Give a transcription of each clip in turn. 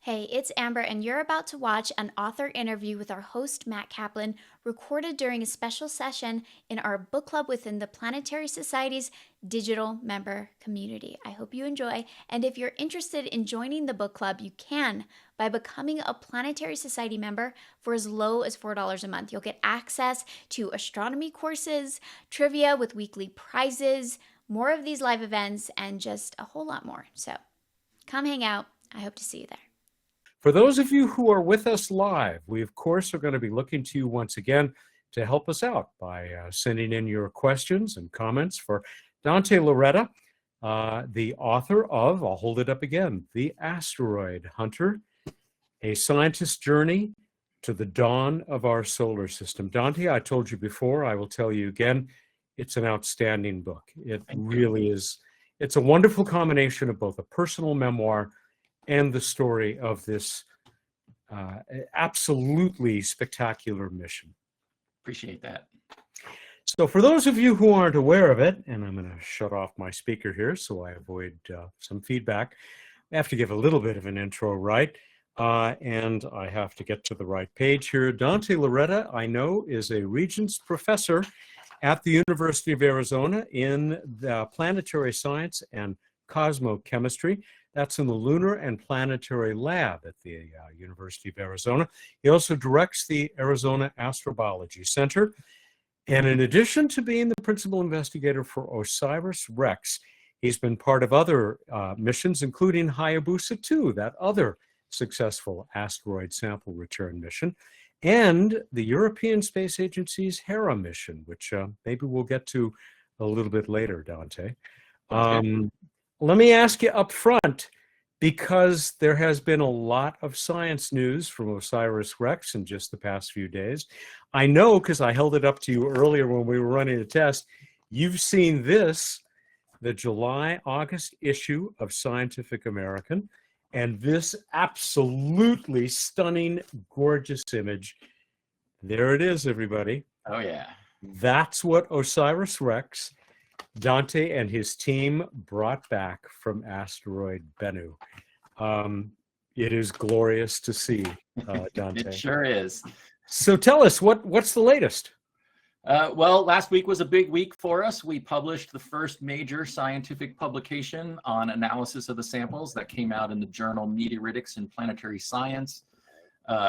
Hey, it's Amber, and you're about to watch an author interview with our host, Matt Kaplan, recorded during a special session in our book club within the Planetary Society's digital member community. I hope you enjoy, and if you're interested in joining the book club, you can by becoming a Planetary Society member for as low as $4 a month. You'll get access to astronomy courses, trivia with weekly prizes, more of these live events, and just a whole lot more. So come hang out. I hope to see you there. For those of you who are with us live, we of course are going to be looking to you once again to help us out by sending in your questions and comments for Dante Lauretta, the author of, I'll hold it up again, The Asteroid Hunter, A Scientist's Journey to the Dawn of Our Solar System. Dante, I told you before, I will tell you again, it's an outstanding book. It really is. It's a wonderful combination of both a personal memoir and the story of this absolutely spectacular mission. Appreciate that. So for those of you who aren't aware of it, and I'm going to shut off my speaker here so I avoid some feedback, I have to give a little bit of an intro, right? And I have to get to the right page here. Dante Lauretta, I know, is a Regents Professor at the University of Arizona in the Planetary Science and Cosmochemistry. That's in the Lunar and Planetary Lab at the University of Arizona. He also directs the Arizona Astrobiology Center. And in addition to being the principal investigator for OSIRIS-REx, he's been part of other missions, including Hayabusa 2, that other successful asteroid sample return mission, and the European Space Agency's Hera mission, which maybe we'll get to a little bit later, Dante. Let me ask you up front, because there has been a lot of science news from OSIRIS-REx in just the past few days. I know, because I held it up to you earlier when we were running the test, you've seen this, the July-August issue of Scientific American, and this absolutely stunning, gorgeous image. There it is, everybody. Oh, yeah. That's what OSIRIS-REx, Dante and his team brought back from asteroid Bennu. It is glorious to see, Dante. It sure is. So tell us, what's the latest? Well, last week was a big week for us. We published the first major scientific publication on analysis of the samples that came out in the journal Meteoritics and Planetary Science.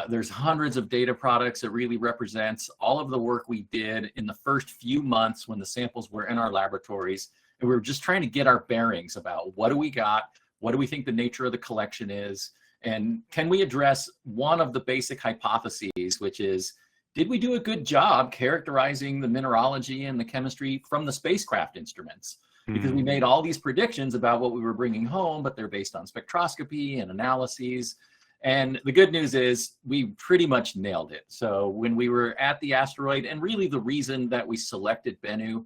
There's hundreds of data products. It really represents all of the work we did in the first few months when the samples were in our laboratories. And we were just trying to get our bearings about what do we got, what do we think the nature of the collection is, and can we address one of the basic hypotheses, which is, did we do a good job characterizing the mineralogy and the chemistry from the spacecraft instruments? Because we made all these predictions about what we were bringing home, but they're based on spectroscopy and analyses. And the good news is we pretty much nailed it. So when we were at the asteroid, and really the reason that we selected Bennu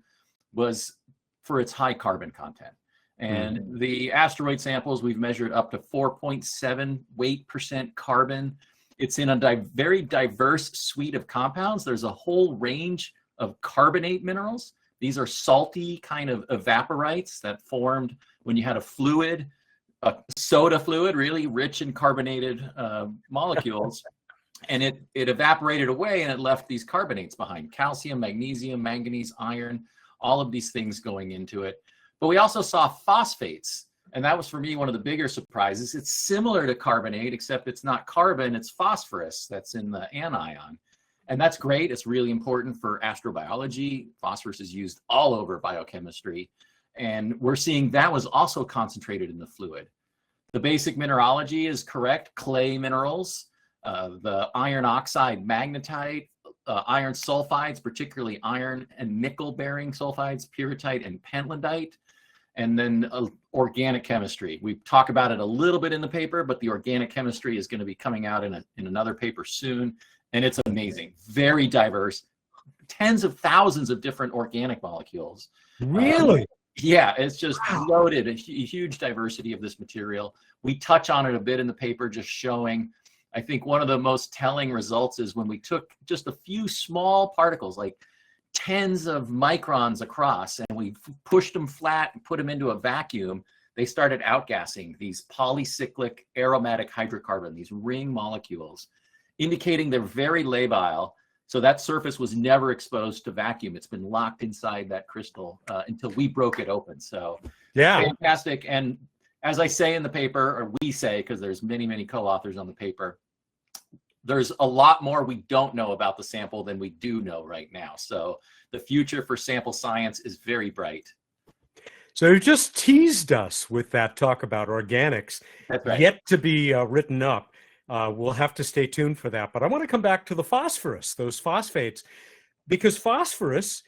was for its high carbon content. And the asteroid samples, we've measured up to 4.7 weight% carbon. It's in a very diverse suite of compounds. There's a whole range of carbonate minerals. These are salty kind of evaporites that formed when you had a fluid, a soda fluid, really rich in carbonated molecules. And it evaporated away and it left these carbonates behind: calcium, magnesium, manganese, iron, all of these things going into it. But we also saw phosphates. And that was, for me, one of the bigger surprises. It's similar to carbonate, except it's not carbon, it's phosphorus that's in the anion. And that's great. It's really important for astrobiology. Phosphorus is used all over biochemistry. And we're seeing that was also concentrated in the fluid. The basic mineralogy is correct: clay minerals, the iron oxide magnetite, iron sulfides, particularly iron and nickel-bearing sulfides, pyrrhotite and pentlandite, and then organic chemistry. We talk about it a little bit in the paper, but the organic chemistry is going to be coming out in another paper soon, and it's amazing. Very diverse, tens of thousands of different organic molecules. Really? Yeah, it's just loaded, a huge diversity of this material. We touch on it a bit in the paper, just showing, I think one of the most telling results is when we took just a few small particles, like tens of microns across, and we pushed them flat and put them into a vacuum. they started outgassing these polycyclic aromatic hydrocarbon, these ring molecules, indicating they're very labile. So that surface was never exposed to vacuum. It's been locked inside that crystal until we broke it open. So Yeah. fantastic. And as I say in the paper, or we say, because there's many, many co-authors on the paper, there's a lot more we don't know about the sample than we do know right now. So the future for sample science is very bright. So you just teased us with that talk about organics, That's right. yet to be written up. We'll have to stay tuned for that. But I want to come back to the phosphorus, those phosphates, because phosphorus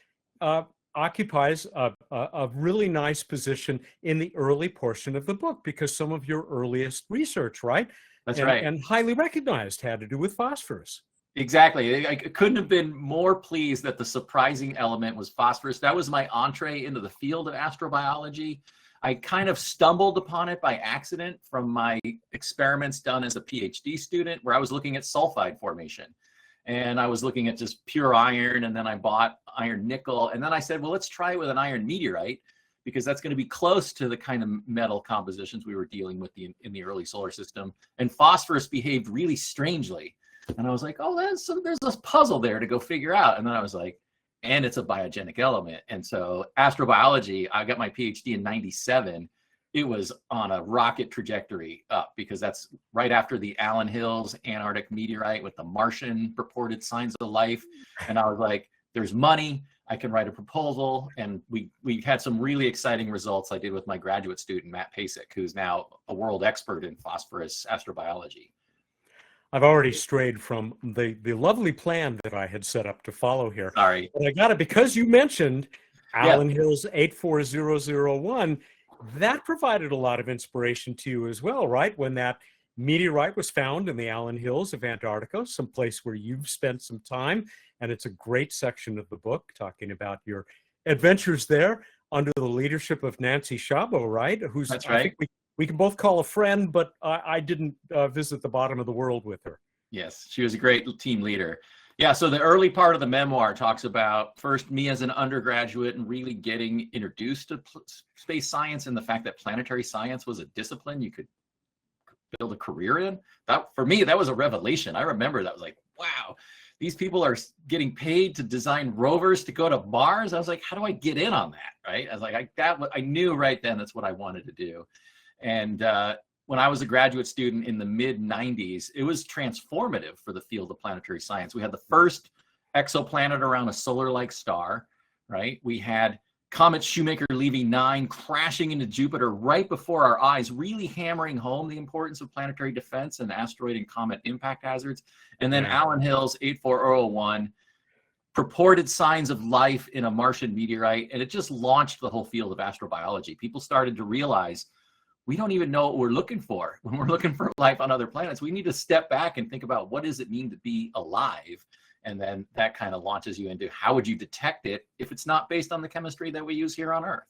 occupies a really nice position in the early portion of the book, because some of your earliest research, right? That's right. And highly recognized had to do with phosphorus. Exactly. I couldn't have been more pleased that the surprising element was phosphorus. That was my entree into the field of astrobiology. I kind of stumbled upon it by accident from my experiments done as a PhD student, where I was looking at sulfide formation. And I was looking at just pure iron, and then I bought iron nickel. And then I said, well, let's try it with an iron meteorite, because that's going to be close to the kind of metal compositions we were dealing with in the early solar system. And phosphorus behaved really strangely. And I was like, oh, there's this puzzle there to go figure out. And then I was like, and it's a biogenic element. And so astrobiology, I got my PhD in 97. It was on a rocket trajectory up, because that's right after the Allen Hills Antarctic meteorite with the Martian purported signs of life. And I was like, there's money. I can write a proposal. And we had some really exciting results I did with my graduate student, Matt Pasek, who's now a world expert in phosphorus astrobiology. I've already strayed from the lovely plan that I had set up to follow here. Sorry. But I got it because you mentioned Allen Hills 84001. That provided a lot of inspiration to you as well, right? When that meteorite was found in the Allen Hills of Antarctica, some place where you've spent some time. And it's a great section of the book talking about your adventures there under the leadership of Nancy Chabot, right? Who's, that's right. I think we can both call a friend, but I didn't visit the bottom of the world with her. Yes, she was a great team leader. Yeah, so the early part of the memoir talks about first me as an undergraduate and really getting introduced to space science, and the fact that planetary science was a discipline you could build a career in. That, for me, that was a revelation. I remember that was like, wow, these people are getting paid to design rovers to go to Mars. I was like, how do I get in on that, right? I was like, I knew right then that's what I wanted to do. And when I was a graduate student in the mid-90s, it was transformative for the field of planetary science. We had the first exoplanet around a solar-like star, right? We had Comet Shoemaker-Levy 9 crashing into Jupiter right before our eyes, really hammering home the importance of planetary defense and asteroid and comet impact hazards. And then Allen Hills 84001, purported signs of life in a Martian meteorite, and it just launched the whole field of astrobiology. People started to realize, we don't even know what we're looking for when we're looking for life on other planets. We need to step back and think about, what does it mean to be alive? And then that kind of launches you into, how would you detect it if it's not based on the chemistry that we use here on Earth?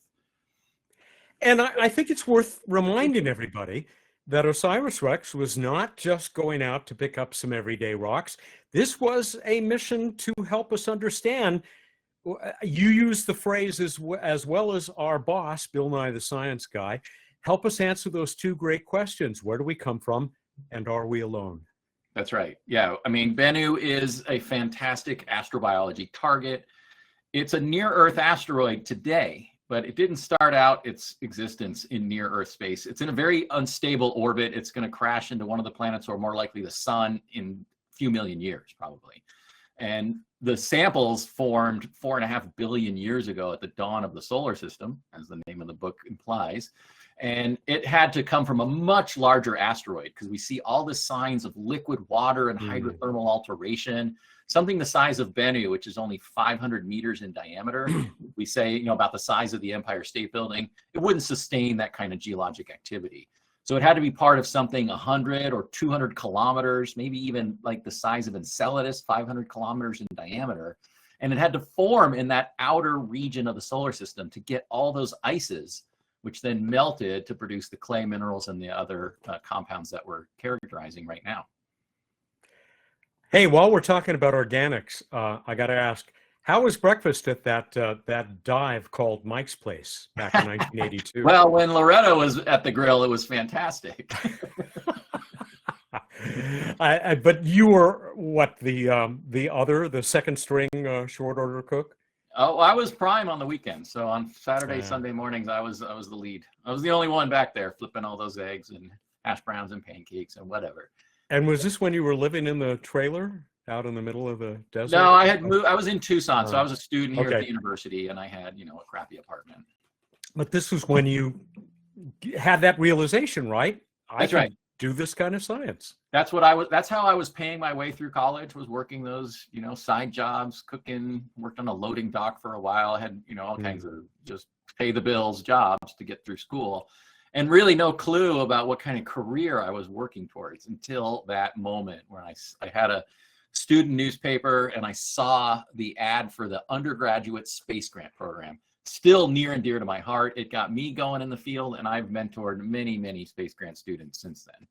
And I think it's worth reminding everybody that OSIRIS-REx was not just going out to pick up some everyday rocks. This was a mission to help us understand. You used the phrase as well as our boss, Bill Nye the Science Guy, help us answer those two great questions. Where do we come from, and are we alone? That's right. Yeah. I mean, Bennu is a fantastic astrobiology target. It's a near-Earth asteroid today, but it didn't start out its existence in near-Earth space. It's in a very unstable orbit. It's going to crash into one of the planets, or more likely the sun, in a few million years, probably. And the samples formed 4.5 billion years ago at the dawn of the solar system, as the name of the book implies. And it had to come from a much larger asteroid, because we see all the signs of liquid water and hydrothermal alteration, something the size of Bennu, which is only 500 meters in diameter. We say, about the size of the Empire State Building. It wouldn't sustain that kind of geologic activity. So it had to be part of something 100 or 200 kilometers, maybe even like the size of Enceladus, 500 kilometers in diameter. And it had to form in that outer region of the solar system to get all those ices, which then melted to produce the clay minerals and the other compounds that we're characterizing right now. Hey, while we're talking about organics, I got to ask, How was breakfast at that dive called Mike's Place back in 1982? Well, when Loretta was at the grill, it was fantastic. But you were what, the second string short order cook? Oh, I was prime on the weekend. So on Saturday, Yeah. Sunday mornings, I was the lead. I was the only one back there flipping all those eggs and hash browns and pancakes and whatever. And was this when you were living in the trailer out in the middle of the desert? No, I had moved. I was in Tucson, so I was a student here at Okay. the university, and I had, a crappy apartment. But this was when you had that realization, right? That's I right. can do this kind of science. That's how I was paying my way through college, was working those, side jobs, cooking, worked on a loading dock for a while. I had, all kinds of just pay the bills jobs to get through school, and really no clue about what kind of career I was working towards until that moment when I had a student newspaper and I saw the ad for the undergraduate space grant program. Still near and dear to my heart. It got me going in the field, and I've mentored many, many space grant students since then.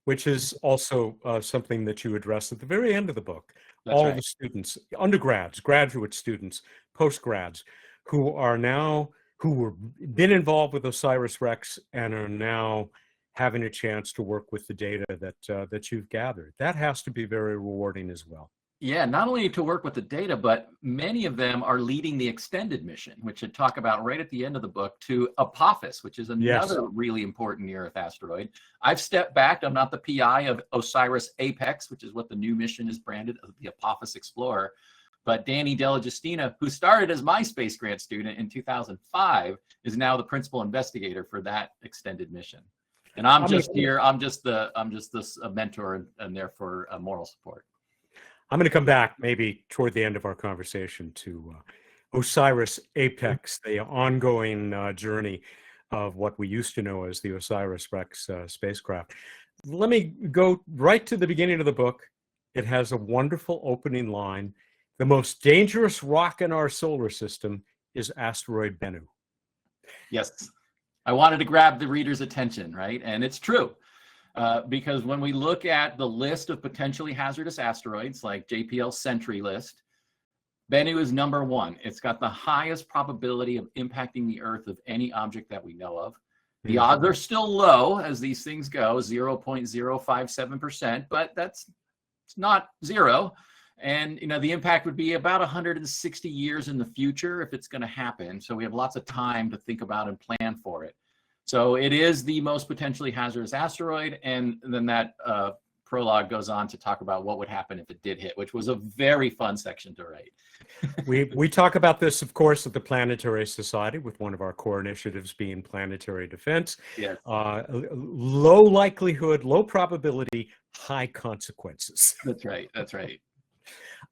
Which is also something that you address at the very end of the book. That's All right. the students, undergrads, graduate students, postgrads, who were been involved with OSIRIS-REx and are now having a chance to work with the data that you've gathered. That has to be very rewarding as well. Yeah, not only to work with the data, but many of them are leading the extended mission, which I talk about right at the end of the book, to Apophis, which is another really important near-Earth asteroid. I've stepped back. I'm not the PI of OSIRIS-APEX, which is what the new mission is branded, the Apophis Explorer. But Danny Della, who started as my space grant student in 2005, is now the principal investigator for that extended mission. And I'm just here. I'm just a mentor and therefore a moral support. I'm going to come back maybe toward the end of our conversation to OSIRIS-APEX, the ongoing journey of what we used to know as the OSIRIS-REx spacecraft. Let me go right to the beginning of the book. It has a wonderful opening line. The most dangerous rock in our solar system is asteroid Bennu. Yes. I wanted to grab the reader's attention, right? And it's true. Because when we look at the list of potentially hazardous asteroids, like JPL's Sentry list, Bennu is number one. It's got the highest probability of impacting the Earth of any object that we know of. The odds are still low as these things go, 0.057%, but it's not zero. And the impact would be about 160 years in the future if it's going to happen. So we have lots of time to think about and plan for it. So it is the most potentially hazardous asteroid. And then that prologue goes on to talk about what would happen if it did hit, which was a very fun section to write. We talk about this, of course, at the Planetary Society, with one of our core initiatives being planetary defense. Yes. Low likelihood, low probability, high consequences. That's right. That's right.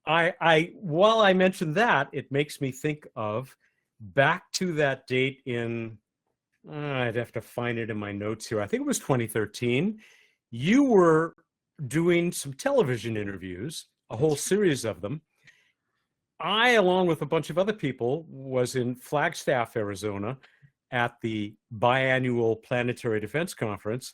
While I mentioned that, it makes me think of back to that date in, I'd have to find it in my notes here. I think it was 2013. You were doing some television interviews, a whole series of them. I, along with a bunch of other people, was in Flagstaff, Arizona at the biannual Planetary Defense Conference,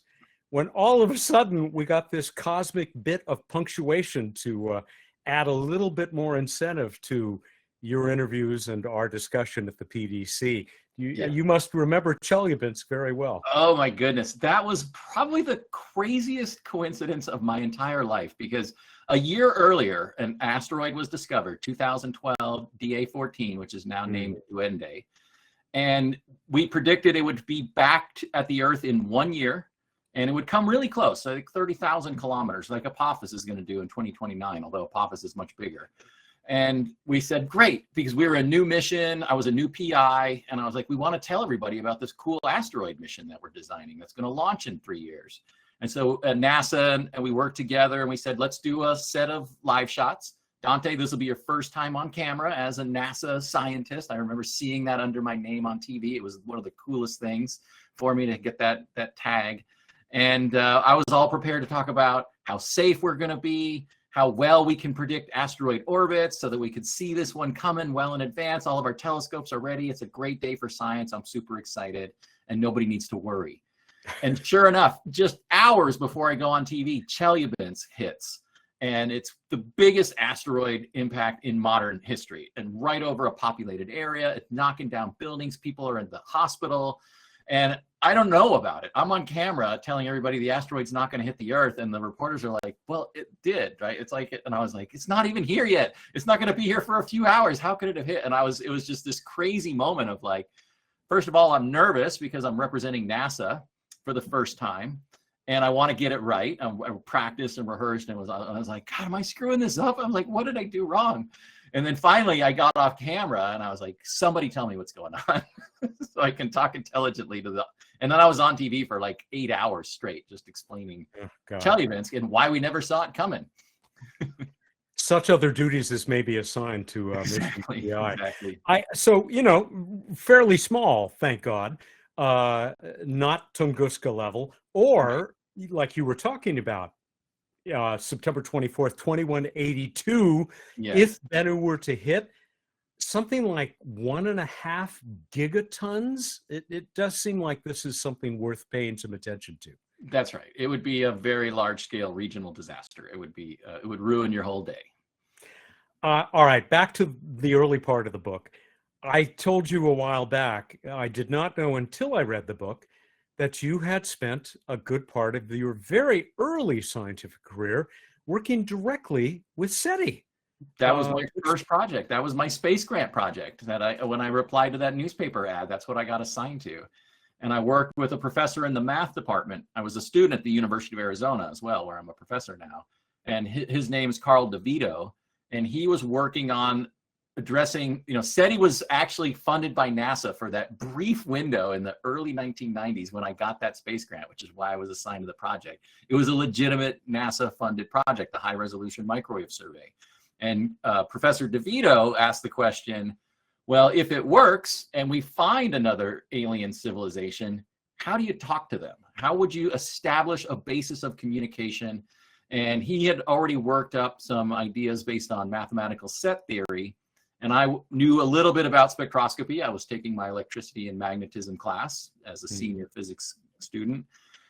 when all of a sudden we got this cosmic bit of punctuation to add a little bit more incentive to your interviews and our discussion at the PDC. You must remember Chelyabinsk very well. Oh my goodness. That was probably the craziest coincidence of my entire life, because a year earlier, an asteroid was discovered, 2012 DA14, which is now named Duende. And we predicted it would be back at the Earth in 1 year, and it would come really close, like 30,000 kilometers, like Apophis is going to do in 2029, although Apophis is much bigger. And we said, great, because we were a new mission. I was a new PI, and I was like, we want to tell everybody about this cool asteroid mission that we're designing that's going to launch in 3 years. And so at NASA, and we worked together, and we said, let's do a set of live shots. Dante, this will be your first time on camera as a NASA scientist. I remember seeing that under my name on TV. It was one of the coolest things for me to get that tag. And I was all prepared to talk about how safe we're going to be, how well we can predict asteroid orbits so that we could see this one coming well in advance. All of our telescopes are ready. It's a great day for science. I'm super excited, and nobody needs to worry. And sure enough, just hours before I go on TV, Chelyabinsk hits. And it's the biggest asteroid impact in modern history, and right over a populated area. It's knocking down buildings. People are in the hospital. And I don't know about it. I'm on camera telling everybody the asteroid's not going to hit the Earth. And the reporters are like, well, it did, right? It's like, and I was like, it's not even here yet. It's not going to be here for a few hours. How could it have hit? And it was just this crazy moment of like, first of all, I'm nervous because I'm representing NASA for the first time. And I want to get it right. I practiced and rehearsed, and I was like, God, am I screwing this up? I'm like, what did I do wrong? And then finally I got off camera and I was like, somebody tell me what's going on so I can talk intelligently and then I was on TV for like 8 hours straight, just explaining events and why we never saw it coming. Such other duties as may be assigned to exactly. So, you know, fairly small, thank God, not Tunguska level, or like you were talking about, September 24th, 2182, yes. If Bennu were to hit something like 1.5 gigatons, it does seem like this is something worth paying some attention to. That's right. It would be a very large scale regional disaster. It would be, it would ruin your whole day. All right, back to the early part of the book. I told you a while back, I did not know until I read the book that you had spent a good part of your very early scientific career working directly with SETI. That was my first project. That was my space grant project that when I replied to that newspaper ad, that's what I got assigned to. And I worked with a professor in the math department. I was a student at the University of Arizona as well, where I'm a professor now. And his name is Carl DeVito. And he was working on addressing, you know, SETI was actually funded by NASA for that brief window in the early 1990s when I got that space grant, which is why I was assigned to the project. It was a legitimate NASA funded project, the High Resolution Microwave Survey. And Professor DeVito asked the question, well, if it works and we find another alien civilization, how do you talk to them? How would you establish a basis of communication? And he had already worked up some ideas based on mathematical set theory. And I knew a little bit about spectroscopy. I was taking my electricity and magnetism class as a senior physics student.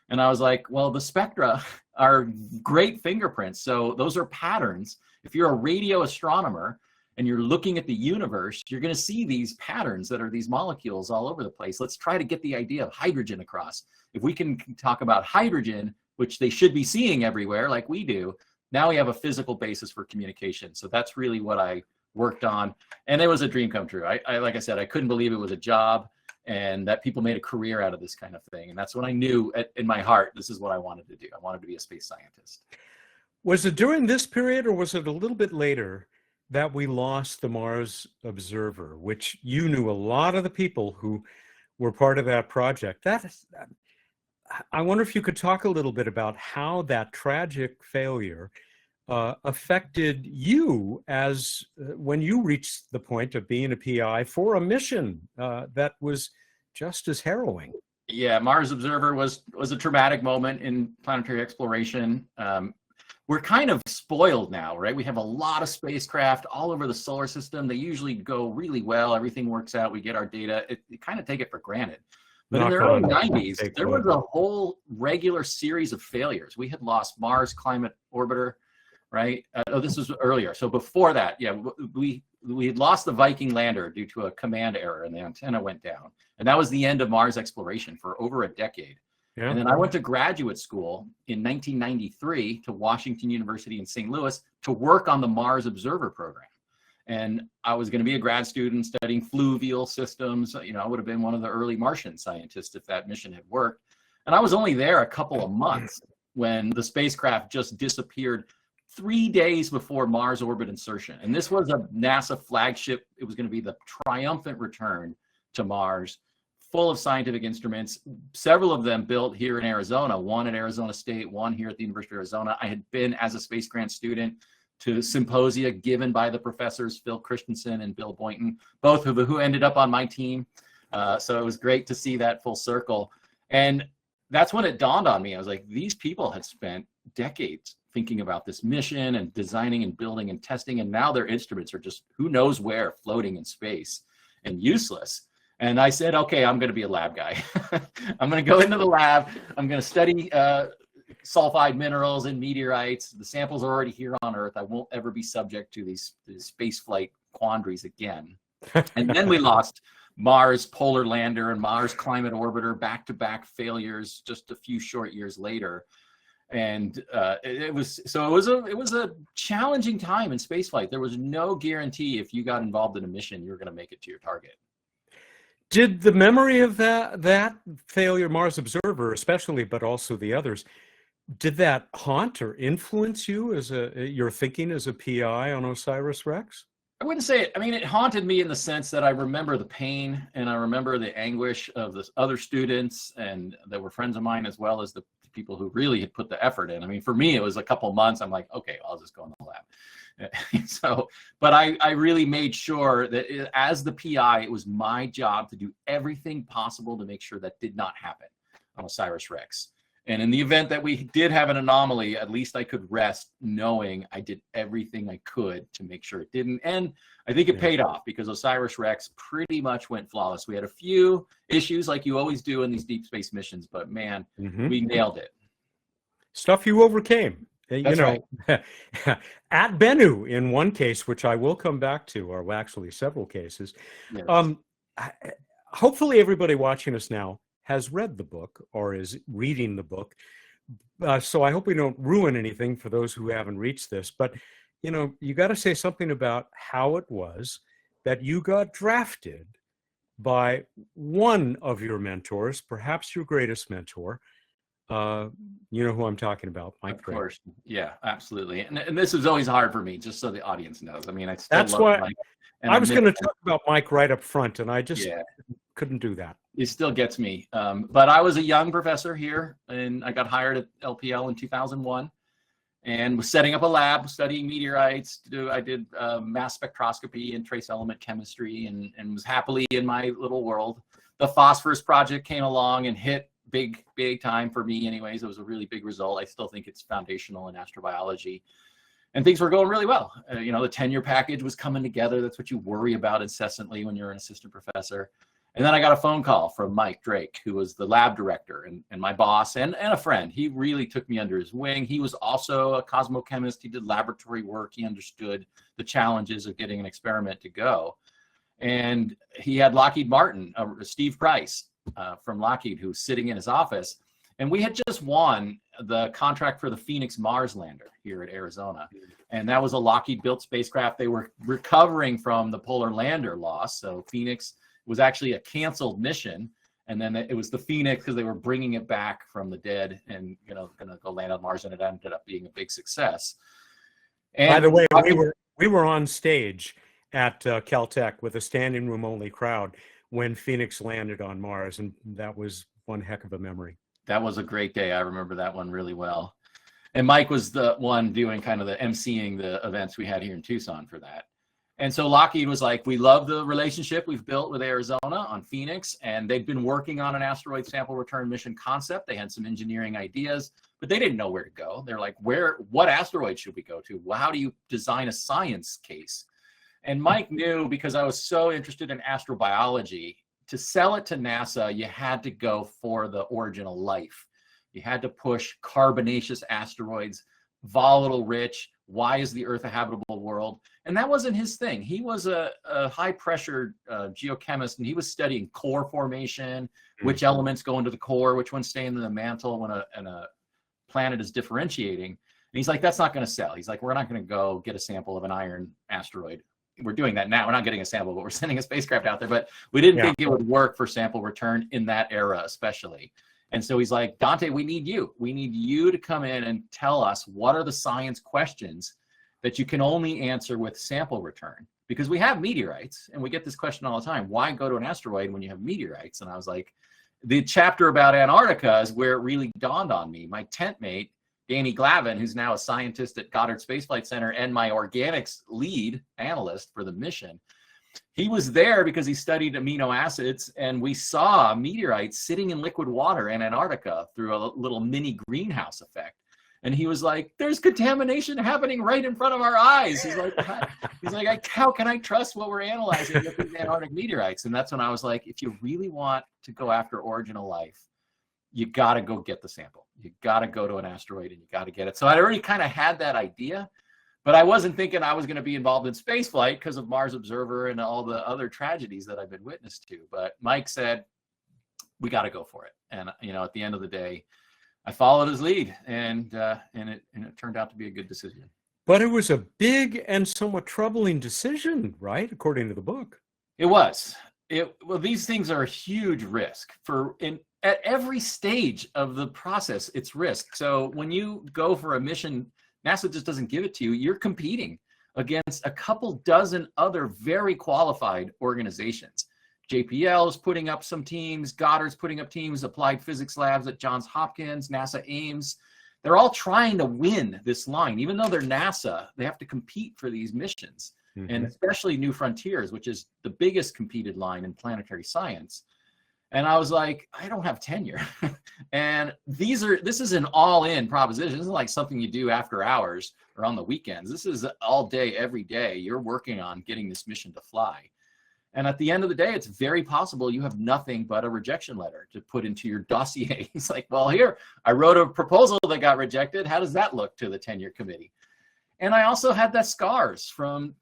And I was like, well, the spectra are great fingerprints. So those are patterns. If you're a radio astronomer and you're looking at the universe, you're going to see these patterns that are these molecules all over the place. Let's try to get the idea of hydrogen across. If we can talk about hydrogen, which they should be seeing everywhere like we do, now we have a physical basis for communication. So that's really what I worked on. And it was a dream come true. I like I said, I couldn't believe it was a job and that people made a career out of this kind of thing. And that's when I knew in my heart, this is what I wanted to do. I wanted to be a space scientist. Was it during this period or was it a little bit later that we lost the Mars Observer, which you knew a lot of the people who were part of that project? I wonder if you could talk a little bit about how that tragic failure affected you as when you reached the point of being a PI for a mission that was just as harrowing. Yeah, Mars Observer was a traumatic moment in planetary exploration. We're kind of spoiled now, right? We have a lot of spacecraft all over the solar system. They usually go really well. Everything works out. We get our data. You kind of take it for granted. But in the early 90s, there was a whole regular series of failures. We had lost Mars Climate Orbiter, right? This was earlier. So before that, yeah, we had lost the Viking lander due to a command error and the antenna went down. And that was the end of Mars exploration for over a decade. Yeah. And then I went to graduate school in 1993 to Washington University in St. Louis to work on the Mars Observer program. And I was going to be a grad student studying fluvial systems. You know, I would have been one of the early Martian scientists if that mission had worked. And I was only there a couple of months when the spacecraft just disappeared 3 days before Mars orbit insertion. And this was a NASA flagship. It was going to be the triumphant return to Mars, full of scientific instruments, several of them built here in Arizona, one at Arizona State, one here at the University of Arizona. I had been as a space grant student to symposia given by the professors, Phil Christensen and Bill Boynton, both of who ended up on my team. So it was great to see that full circle. And that's when it dawned on me. I was like, these people had spent decades thinking about this mission and designing and building and testing. And now their instruments are just who knows where, floating in space and useless. And I said, okay, I'm going to be a lab guy. I'm going to go into the lab. I'm going to study sulfide minerals and meteorites. The samples are already here on Earth. I won't ever be subject to these space flight quandaries again. And then we lost Mars polar lander and Mars climate orbiter, back-to-back failures just a few short years later. And it was a challenging time in spaceflight. There was no guarantee if you got involved in a mission, you were going to make it to your target. Did the memory of that failure, Mars Observer especially, but also the others, did that haunt or influence you as your thinking as a PI on OSIRIS-REx? I wouldn't say it. I mean, it haunted me in the sense that I remember the pain and I remember the anguish of the other students and that were friends of mine, as well as the people who really had put the effort in. I mean, for me, it was a couple of months. I'm like, okay, I'll just go in the lab. So, but I really made sure that as the PI, it was my job to do everything possible to make sure that did not happen on OSIRIS-REx. And in the event that we did have an anomaly, at least I could rest knowing I did everything I could to make sure it didn't. And I think it paid off because OSIRIS-REx pretty much went flawless. We had a few issues like you always do in these deep space missions, but man, we nailed it. Stuff you overcame. That's right. At Bennu, in one case, which I will come back to, or actually several cases, yes. Hopefully everybody watching us now has read the book or is reading the book. So I hope we don't ruin anything for those who haven't reached this. But, you got to say something about how it was that you got drafted by one of your mentors, perhaps your greatest mentor. You know who I'm talking about, Mike. Of course. Yeah, absolutely. And this is always hard for me, just so the audience knows. I mean, I still That's love why Mike. I was going to talk about Mike right up front, and I just couldn't do that. It still gets me. But I was a young professor here, and I got hired at LPL in 2001 and was setting up a lab, studying meteorites. I did mass spectroscopy and trace element chemistry and was happily in my little world. The phosphorus project came along and hit big time for me anyways. It was a really big result. I still think it's foundational in astrobiology. And things were going really well. The tenure package was coming together. That's what you worry about incessantly when you're an assistant professor. And then I got a phone call from Mike Drake, who was the lab director and my boss and a friend. He really took me under his wing. He was also a cosmochemist. He did laboratory work. He understood the challenges of getting an experiment to go. And he had Lockheed Martin, Steve Price from Lockheed, who was sitting in his office. And we had just won the contract for the Phoenix Mars lander here at Arizona. And that was a Lockheed-built spacecraft. They were recovering from the polar lander loss. So Phoenix was actually a canceled mission. And then it was the Phoenix because they were bringing it back from the dead and, going to go land on Mars. And it ended up being a big success. And by the way, we were on stage at Caltech with a standing room only crowd when Phoenix landed on Mars. And that was one heck of a memory. That was a great day. I remember that one really well. And Mike was the one doing kind of the emceeing the events we had here in Tucson for that. And so Lockheed was like, we love the relationship we've built with Arizona on Phoenix. And they've been working on an asteroid sample return mission concept. They had some engineering ideas, but they didn't know where to go. They're like, what asteroid should we go to? Well, how do you design a science case? And Mike knew, because I was so interested in astrobiology, to sell it to NASA, you had to go for the origin of life. You had to push carbonaceous asteroids, volatile rich. Why is the Earth a habitable world? And that wasn't his thing. He was a high-pressure geochemist, and he was studying core formation, which elements go into the core, which ones stay in the mantle when a planet is differentiating. And he's like, that's not going to sell. He's like, we're not going to go get a sample of an iron asteroid. We're doing that now. We're not getting a sample, but we're sending a spacecraft out there. But we didn't think it would work for sample return in that era, especially. And so he's like, Dante, we need you. We need you to come in and tell us what are the science questions that you can only answer with sample return. Because we have meteorites, and we get this question all the time. Why go to an asteroid when you have meteorites? And I was like, the chapter about Antarctica is where it really dawned on me. My tent mate, Danny Glavin, who's now a scientist at Goddard Space Flight Center and my organics lead analyst for the mission, he was there because he studied amino acids, and we saw meteorites sitting in liquid water in Antarctica through a little mini greenhouse effect. And he was like, there's contamination happening right in front of our eyes. He's like, how can I trust what we're analyzing with these Antarctic meteorites? And that's when I was like, if you really want to go after origin of life, you got to go get the sample. You got to go to an asteroid and you got to get it. So I already kind of had that idea, but I wasn't thinking I was going to be involved in spaceflight because of Mars Observer and all the other tragedies that I've been witness to. But Mike said, we got to go for it. And, at the end of the day, I followed his lead, and it turned out to be a good decision. But it was a big and somewhat troubling decision, right? According to the book. It was. Well, these things are a huge risk at every stage of the process. It's risk. So when you go for a mission, NASA just doesn't give it to you. You're competing against a couple dozen other very qualified organizations. JPL is putting up some teams. Goddard's putting up teams. Applied Physics Labs at Johns Hopkins. NASA Ames. They're all trying to win this line. Even though they're NASA, they have to compete for these missions. Mm-hmm. And especially New Frontiers, which is the biggest competed line in planetary science. And I was like, I don't have tenure. And this is an all-in proposition. This isn't like something you do after hours or on the weekends. This is all day, every day. You're working on getting this mission to fly. And at the end of the day, it's very possible you have nothing but a rejection letter to put into your dossier. It's like, well, here, I wrote a proposal that got rejected. How does that look to the tenure committee? And I also had that scars from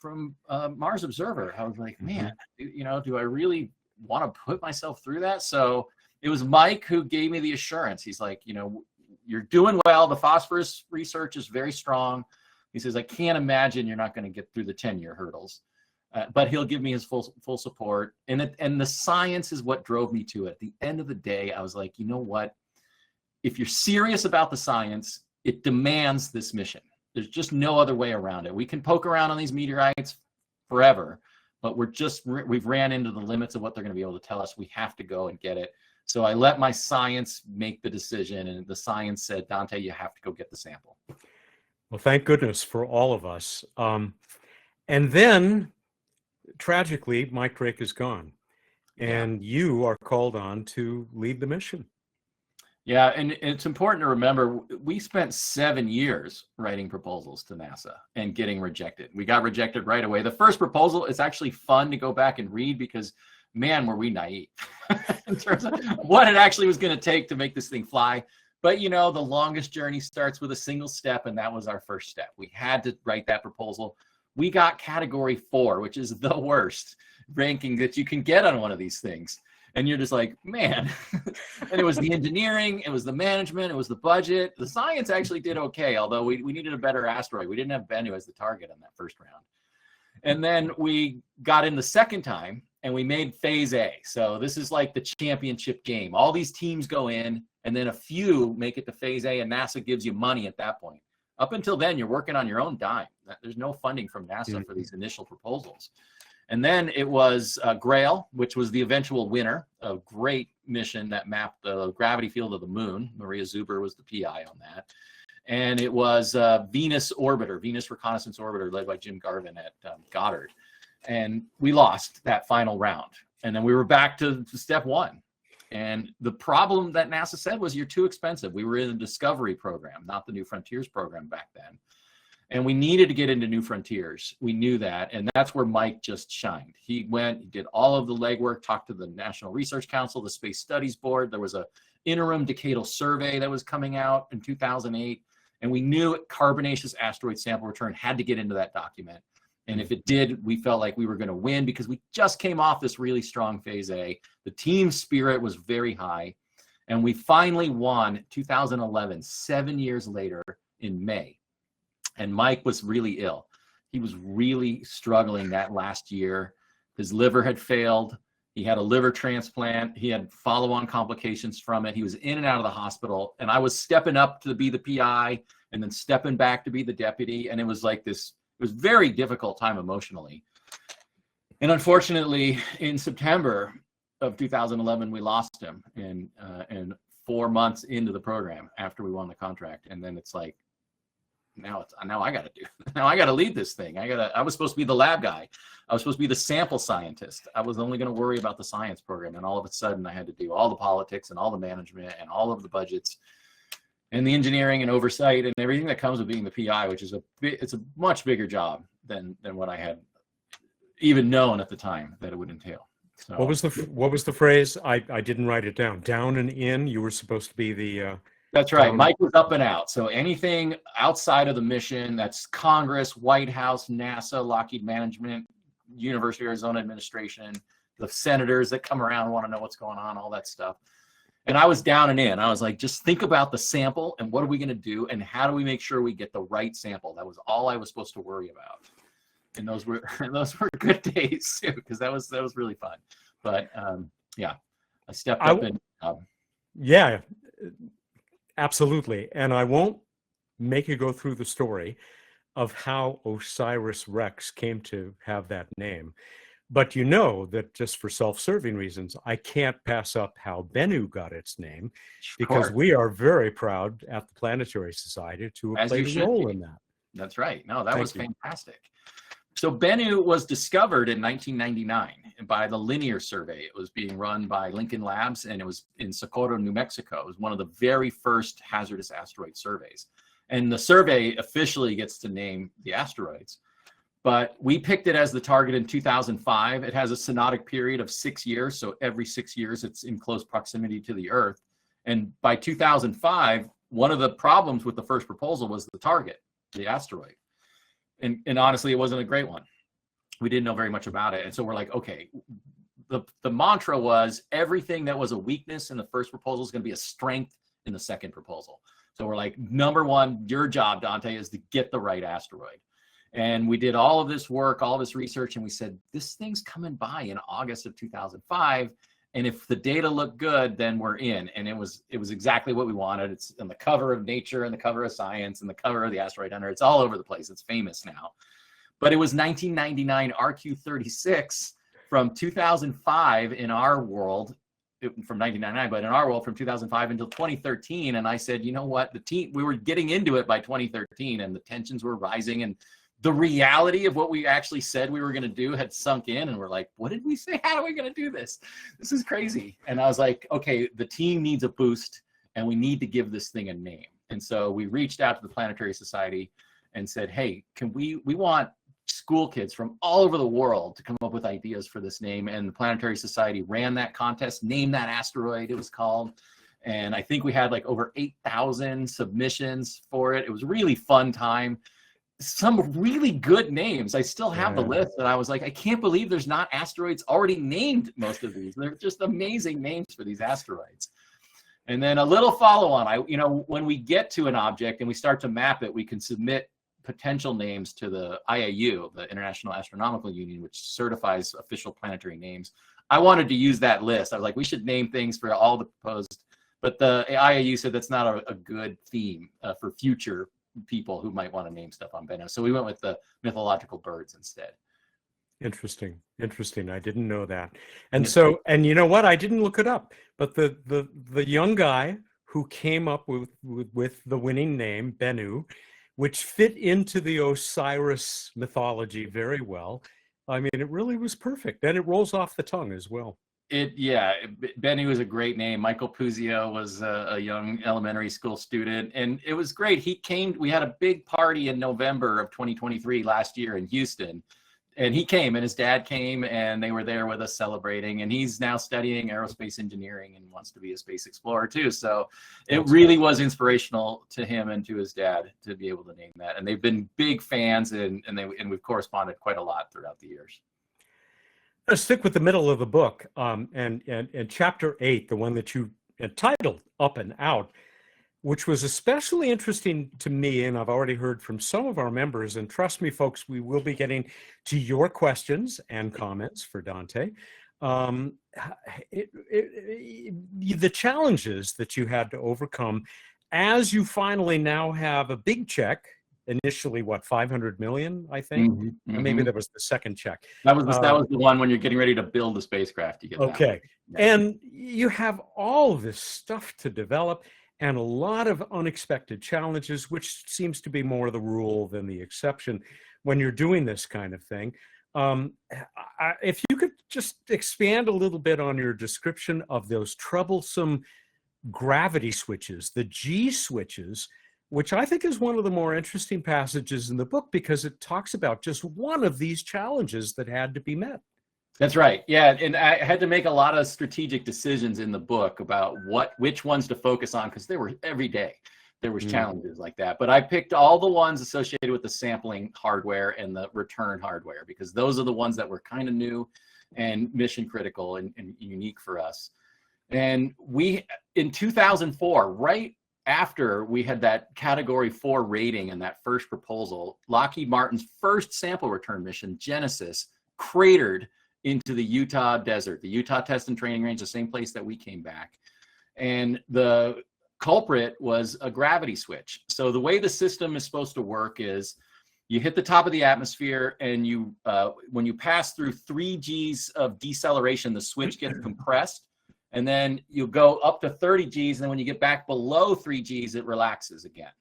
Mars Observer. I was like, man, do I really want to put myself through that? So it was Mike who gave me the assurance. He's like, you're doing well. The phosphorus research is very strong. He says, I can't imagine you're not going to get through the tenure hurdles. But he'll give me his full support. And the science is what drove me to it. At the end of the day, I was like, you know what? If you're serious about the science, it demands this mission. There's just no other way around it. We can poke around on these meteorites forever, but we've ran into the limits of what they're going to be able to tell us. We have to go and get it. So I let my science make the decision, and the science said, Dante, you have to go get the sample. Well, thank goodness for all of us. And then, tragically, Mike Drake is gone, and you are called on to lead the mission. Yeah, and it's important to remember, we spent 7 years writing proposals to NASA and getting rejected. We got rejected right away. The first proposal, it's actually fun to go back and read because, man, were we naive in terms of what it actually was going to take to make this thing fly. But, the longest journey starts with a single step, and that was our first step. We had to write that proposal. We got category 4, which is the worst ranking that you can get on one of these things. And you're just like, man. And it was the engineering, it was the management, it was the budget. The science actually did okay, although we needed a better asteroid. We didn't have Bennu as the target on that first round. And then we got in the second time, and we made phase A. So this is like the championship game. All these teams go in, and then a few make it to phase A, and NASA gives you money at that point. Up until then, you're working on your own dime. There's no funding from NASA for these initial proposals. And then it was Grail, which was the eventual winner, a great mission that mapped the gravity field of the moon. Maria Zuber was the PI on that. And it was Venus Reconnaissance Orbiter, led by Jim Garvin at Goddard. And we lost that final round. And then we were back to step 1. And the problem that NASA said was, you're too expensive. We were in the Discovery program, not the New Frontiers program back then. And we needed to get into New Frontiers. We knew that. And that's where Mike just shined. He did all of the legwork, talked to the National Research Council, the Space Studies Board. There was an interim decadal survey that was coming out in 2008. And we knew carbonaceous asteroid sample return had to get into that document. And if it did, we felt like we were going to win because we just came off this really strong phase A. The team spirit was very high. And we finally won 2011, 7 years later in May. And Mike was really ill. He was really struggling that last year. His liver had failed. He had a liver transplant. He had follow-on complications from it. He was in and out of the hospital. And I was stepping up to be the PI and then stepping back to be the deputy. And it was like this, it was very difficult time emotionally. And unfortunately, in September of 2011, we lost him in 4 months into the program after we won the contract. And then it's like, now I got to lead this thing. I was supposed to be the lab guy. I was supposed to be the sample scientist. I was only going to worry about the science program. And all of a sudden I had to do all the politics and all the management and all of the budgets and the engineering and oversight and everything that comes with being the PI, which is it's a much bigger job than what I had even known at the time that it would entail. So What was the phrase? I didn't write it down. Down and in. You were supposed to be the that's right. down. Mike was up and out. So anything outside of the mission, that's Congress, White House, NASA, Lockheed Management, University of Arizona administration, the senators that come around and want to know what's going on, all that stuff. And I was down and in. I was like, just think about the sample and what are we going to do and how do we make sure we get the right sample? That was all I was supposed to worry about. And those were good days too, because that was really fun. But yeah, I stepped up and yeah, absolutely. And I won't make you go through the story of how OSIRIS-REx came to have that name. But you know that just for self-serving reasons, I can't pass up how Bennu got its name, because we are very proud at the Planetary Society to have played a role in that. That's right. No, that was fantastic. So Bennu was discovered in 1999 by the Linear Survey. It was being run by Lincoln Labs, and it was in Socorro, New Mexico. It was one of the very first hazardous asteroid surveys. And the survey officially gets to name the asteroids. But we picked it as the target in 2005. It has a synodic period of 6 years. So every 6 years, it's in close proximity to the Earth. And by 2005, one of the problems with the first proposal was the target, the asteroid. And honestly, it wasn't a great one. We didn't know very much about it. And so we're like, okay, the mantra was everything that was a weakness in the first proposal is going to be a strength in the second proposal. So we're like, number one, your job, Dante, is to get the right asteroid. And we did all of this work, all of this research, and we said, this thing's coming by in August of 2005. And if the data look good, then we're in. And it was exactly what we wanted. It's on the cover of Nature and the cover of Science and the cover of the Asteroid Hunter. It's all over the place. It's famous now. But it was 1999 RQ-36 from 2005 in our world, from 1999, but in our world from 2005 until 2013. And I said, you know what? We were getting into it by 2013, and the tensions were rising, and the reality of what we actually said we were going to do had sunk in, and we're like, what did we say? How are we going to do this? This is crazy. And I was like, okay, the team needs a boost, and we need to give this thing a name. And so we reached out to the Planetary Society and said, hey, we want school kids from all over the world to come up with ideas for this name. And the Planetary Society ran that contest, named that asteroid, it was called. And I think we had like over 8,000 submissions for it. It was a really fun time. Some really good names. I still have the list, and I was like, I can't believe there's not asteroids already named. Most of these, they're just amazing names for these asteroids. And then a little follow-on. When we get to an object and we start to map it, we can submit potential names to the IAU, the International Astronomical Union, which certifies official planetary names. I wanted to use that list. I was like, we should name things for all the proposed, but the IAU said that's not a good theme for future people who might want to name stuff on Bennu. So we went with the mythological birds instead. Interesting. I didn't know that. And so, and you know what? I didn't look it up, but the young guy who came up with the winning name, Bennu, which fit into the Osiris mythology very well. I mean, it really was perfect. And it rolls off the tongue as well. Bennu is a great name. Michael Puzio was a young elementary school student, and it was great. He came, we had a big party in November of 2023 last year in Houston, and he came, and his dad came, and they were there with us celebrating, and he's now studying aerospace engineering and wants to be a space explorer too. So it really was inspirational to him and to his dad to be able to name that. And they've been big fans, and we've corresponded quite a lot throughout the years. Let's stick with the middle of the book, and chapter 8, the one that you entitled Up and Out, which was especially interesting to me, and I've already heard from some of our members, and trust me, folks, we will be getting to your questions and comments for Dante. The challenges that you had to overcome as you finally now have a big check. Initially, what, 500 million, I think? Mm-hmm. Maybe that was the second check. That was the one when you're getting ready to build the spacecraft. You get okay. That. Yeah. And you have all of this stuff to develop and a lot of unexpected challenges, which seems to be more the rule than the exception when you're doing this kind of thing. If you could just expand a little bit on your description of those troublesome gravity switches, the G switches, which I think is one of the more interesting passages in the book because it talks about just one of these challenges that had to be met. That's right. Yeah, and I had to make a lot of strategic decisions in the book about which ones to focus on, because there were every day there was challenges like that. But I picked all the ones associated with the sampling hardware and the return hardware, because those are the ones that were kind of new and mission critical and unique for us. And we, in 2004, right after we had that category 4 rating and that first proposal, Lockheed Martin's first sample return mission, Genesis, cratered into the Utah desert, the Utah Test and Training Range, the same place that we came back. And the culprit was a gravity switch. So the way the system is supposed to work is you hit the top of the atmosphere, and you, when you pass through 3 Gs of deceleration, the switch gets compressed, and then you go up to 30 Gs, and then when you get back below 3 Gs, it relaxes again.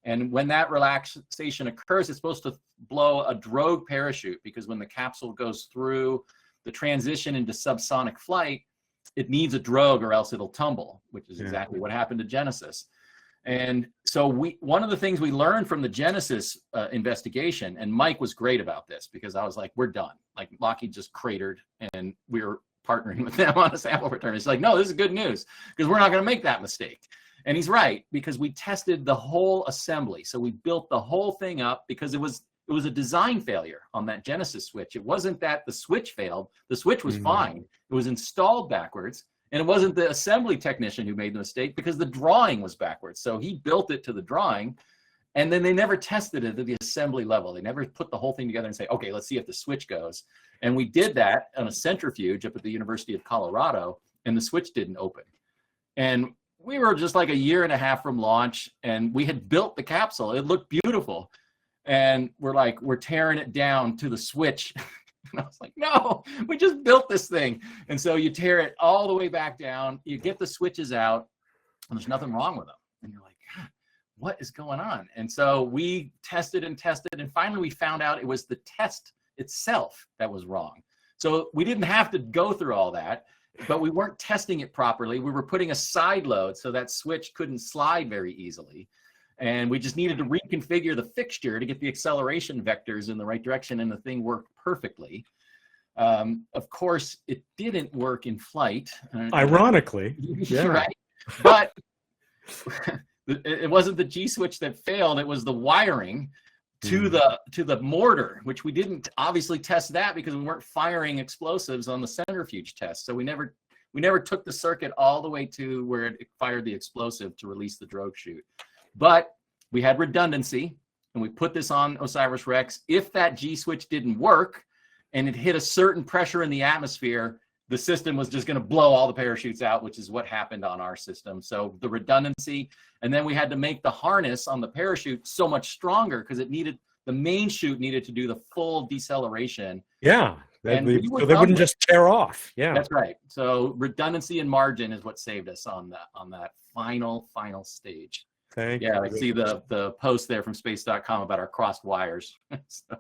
And when that relaxation occurs, it's supposed to blow a drogue parachute, because when the capsule goes through the transition into subsonic flight, it needs a drogue or else it'll tumble, which is exactly what happened to Genesis. And so one of the things we learned from the Genesis investigation, and Mike was great about this, because I was like, we're done. Like, Lockheed just cratered, and we were partnering with them on a sample return. It's like, no, this is good news, because we're not going to make that mistake. And he's right, because we tested the whole assembly. So we built the whole thing up, because it was a design failure on that Genesis switch. It wasn't that the switch failed. The switch was fine. It was installed backwards. And it wasn't the assembly technician who made the mistake, because the drawing was backwards. So he built it to the drawing, and then they never tested it at the assembly level. They never put the whole thing together and say, okay, let's see if the switch goes. And we did that on a centrifuge up at the University of Colorado, and the switch didn't open. And we were just like a year and a half from launch, and we had built the capsule. It looked beautiful. And we're tearing it down to the switch. And I was like, no, we just built this thing. And so you tear it all the way back down, you get the switches out, and there's nothing wrong with them. And you're like, God, what is going on? And so we tested and tested, and finally we found out it was the test itself that was wrong. So we didn't have to go through all that, but we weren't testing it properly. We were putting a side load so that switch couldn't slide very easily. And we just needed to reconfigure the fixture to get the acceleration vectors in the right direction, and the thing worked perfectly. Of course, it didn't work in flight. Ironically. Yeah. Right? But it wasn't the G switch that failed. It was the wiring to the mortar, which we didn't obviously test that, because we weren't firing explosives on the centrifuge test. So we never took the circuit all the way to where it fired the explosive to release the drogue chute. But we had redundancy, and we put this on OSIRIS-REx. If that G switch didn't work and it hit a certain pressure in the atmosphere, the system was just going to blow all the parachutes out, which is what happened on our system. So the redundancy, and then we had to make the harness on the parachute so much stronger, because the main chute needed to do the full deceleration. Yeah, so they wouldn't just tear off. Yeah, that's right. So redundancy and margin is what saved us on that final stage. Thank you. I you. see the post there from space.com about our crossed wires. So.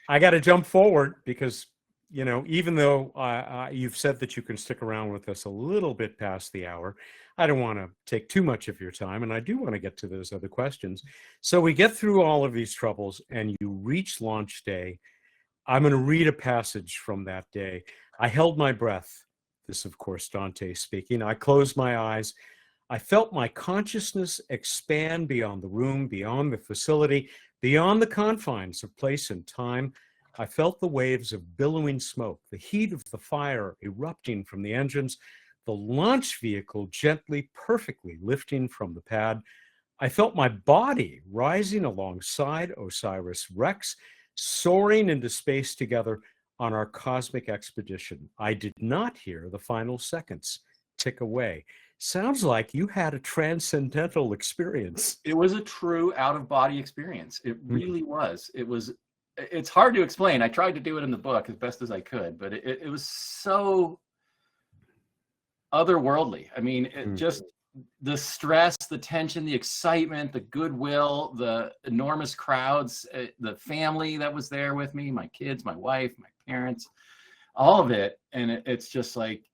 I got to jump forward, because, even though you've said that you can stick around with us a little bit past the hour, I don't want to take too much of your time, and I do want to get to those other questions. So we get through all of these troubles, and you reach launch day. I'm going to read a passage from that day. I held my breath. This, of course, Dante speaking. I closed my eyes. I felt my consciousness expand beyond the room, beyond the facility, beyond the confines of place and time. I felt the waves of billowing smoke, the heat of the fire erupting from the engines, the launch vehicle gently, perfectly lifting from the pad. I felt my body rising alongside OSIRIS-REx, soaring into space together on our cosmic expedition. I did not hear the final seconds tick away. Sounds like you had a transcendental experience. It was a true out-of-body experience. It really was. It's hard to explain. I tried to do it in the book as best as I could, but it was so otherworldly. I mean, just the stress, the tension, the excitement, the goodwill, the enormous crowds, the family that was there with me, my kids, my wife, my parents, all of it. And it's just like,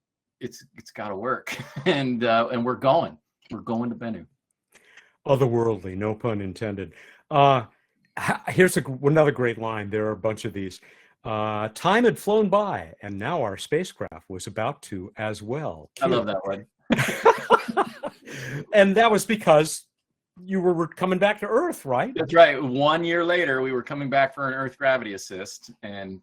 it's got to work. And we're going to Bennu. Otherworldly, no pun intended. Here's another great line. There are a bunch of these. Time had flown by, and now our spacecraft was about to as well. I love that one. And that was because you were coming back to Earth, right? That's right. 1 year later, we were coming back for an Earth gravity assist, and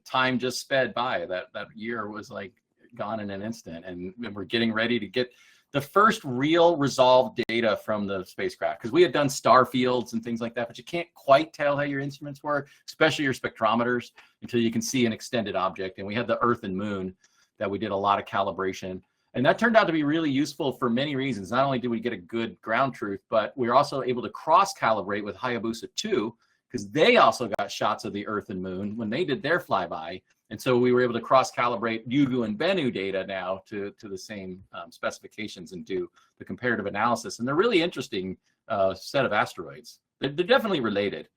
time just sped by. That year was like gone in an instant, and we're getting ready to get the first real resolved data from the spacecraft, because we had done star fields and things like that, but you can't quite tell how your instruments work, especially your spectrometers, until you can see an extended object. And we had the Earth and Moon that we did a lot of calibration. And that turned out to be really useful for many reasons. Not only did we get a good ground truth, but we were also able to cross-calibrate with Hayabusa 2, because they also got shots of the Earth and Moon when they did their flyby. And so we were able to cross-calibrate Ryugu and Bennu data now to the same specifications and do the comparative analysis. And they're really interesting set of asteroids. They're definitely related.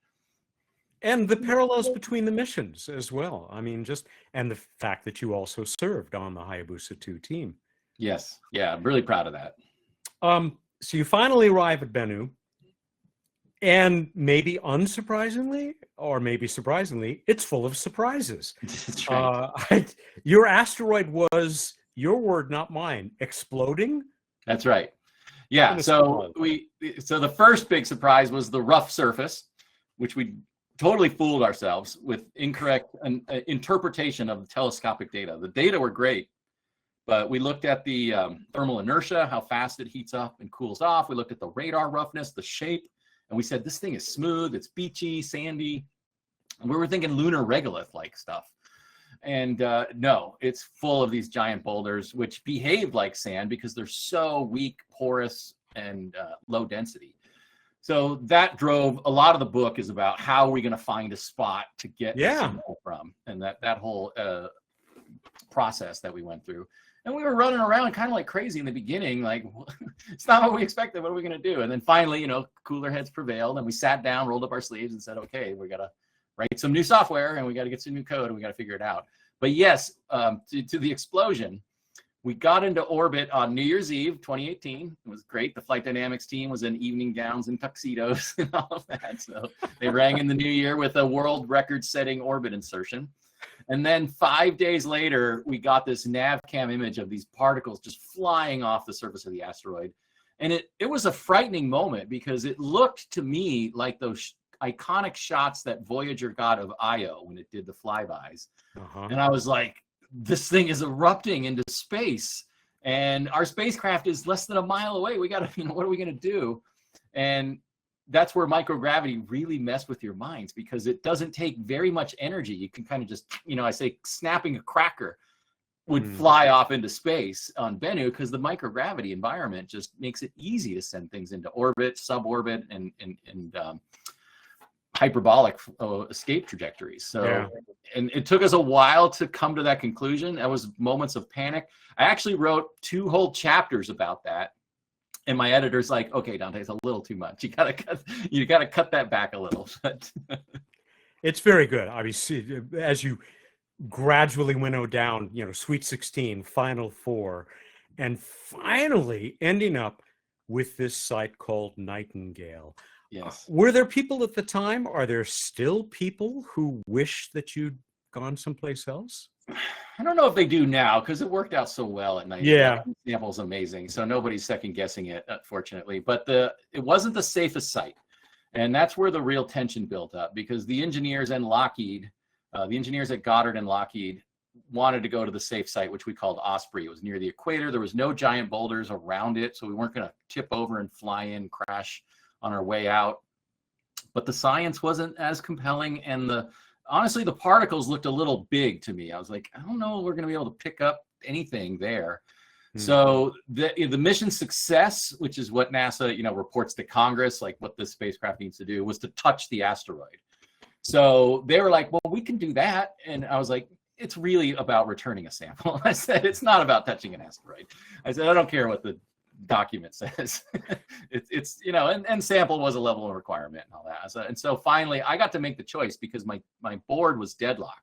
And the parallels between the missions as well. I mean, and the fact that you also served on the Hayabusa 2 team. Yes. Yeah, I'm really proud of that. So you finally arrive at Bennu, and maybe unsurprisingly, or maybe surprisingly, it's full of surprises. That's right. Your asteroid was, your word, not mine, exploding? That's right. Yeah, so the first big surprise was the rough surface, which we totally fooled ourselves with incorrect interpretation of the telescopic data. The data were great, but we looked at the thermal inertia, how fast it heats up and cools off. We looked at the radar roughness, the shape, and we said, this thing is smooth, it's beachy, sandy. And we were thinking lunar regolith-like stuff. And no, it's full of these giant boulders, which behave like sand because they're so weak, porous, and low density. So that drove a lot of the book is about how are we going to find a spot to get the sample from, and that whole process that we went through. And we were running around kind of like crazy in the beginning, like, it's not what we expected. What are we going to do? And then finally, cooler heads prevailed, and we sat down, rolled up our sleeves, and said, okay, we got to write some new software, and we got to get some new code, and we got to figure it out. But yes, to the explosion, we got into orbit on New Year's Eve, 2018. It was great. The flight dynamics team was in evening gowns and tuxedos and all of that. So they rang in the new year with a world record-setting orbit insertion. And then 5 days later, we got this NavCam image of these particles just flying off the surface of the asteroid. And it was a frightening moment because it looked to me like those iconic shots that Voyager got of Io when it did the flybys. And I was like, this thing is erupting into space. And our spacecraft is less than a mile away. We got to, what are we going to do? And that's where microgravity really messed with your minds, because it doesn't take very much energy. You can kind of just, I say snapping a cracker would fly off into space on Bennu, because the microgravity environment just makes it easy to send things into orbit, suborbit, and hyperbolic escape trajectories. So, and it took us a while to come to that conclusion. That was moments of panic. I actually wrote 2 whole chapters about that. And my editor's like, okay, Dante, it's a little too much. You gotta cut that back a little. It's very good. Obviously, as you gradually winnow down, Sweet 16, Final 4, and finally ending up with this site called Nightingale. Yes. Were there people at the time? Are there still people who wish that you'd gone someplace else? I don't know if they do now, because it worked out so well at night. Yeah. The sample's amazing. So nobody's second guessing it, unfortunately. But it wasn't the safest site. And that's where the real tension built up, because the engineers and Lockheed, the engineers at Goddard and Lockheed wanted to go to the safe site, which we called Osprey. It was near the equator. There was no giant boulders around it, so we weren't going to tip over and fly in, crash on our way out. But the science wasn't as compelling, and honestly, the particles looked a little big to me. I was like, I don't know if we're going to be able to pick up anything there. So the mission success, which is what NASA, reports to Congress, like what this spacecraft needs to do, was to touch the asteroid. So they were like, well, we can do that. And I was like, it's really about returning a sample. I said, it's not about touching an asteroid. I said, I don't care what the document says. it's and sample was a level of requirement and all that. And so finally I got to make the choice, because my board was deadlocked.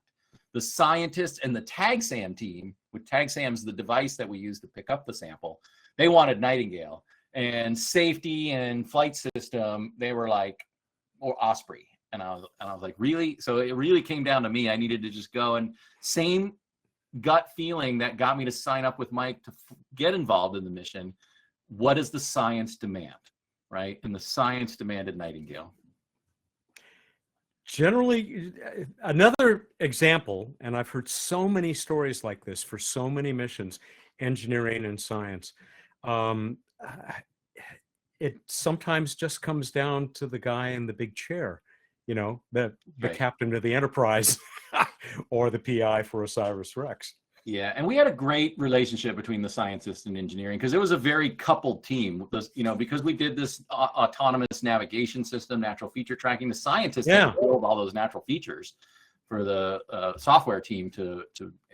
The scientists and the TAGSAM team, with TAGSAM's the device that we use to pick up the sample, they wanted Nightingale. And safety and flight system, they were like, or Osprey. And I was like, really? So it really came down to me. I needed to just go, and same gut feeling that got me to sign up with Mike to get involved in the mission. What does the science demand, right? And the science demanded Nightingale. Generally, another example, and I've heard so many stories like this for so many missions, engineering and science. It sometimes just comes down to the guy in the big chair, the Right. captain of the Enterprise or the PI for OSIRIS-REx. Yeah, and we had a great relationship between the scientists and engineering, because it was a very coupled team. Because we did this autonomous navigation system, natural feature tracking. The scientists had to build all those natural features for the software team to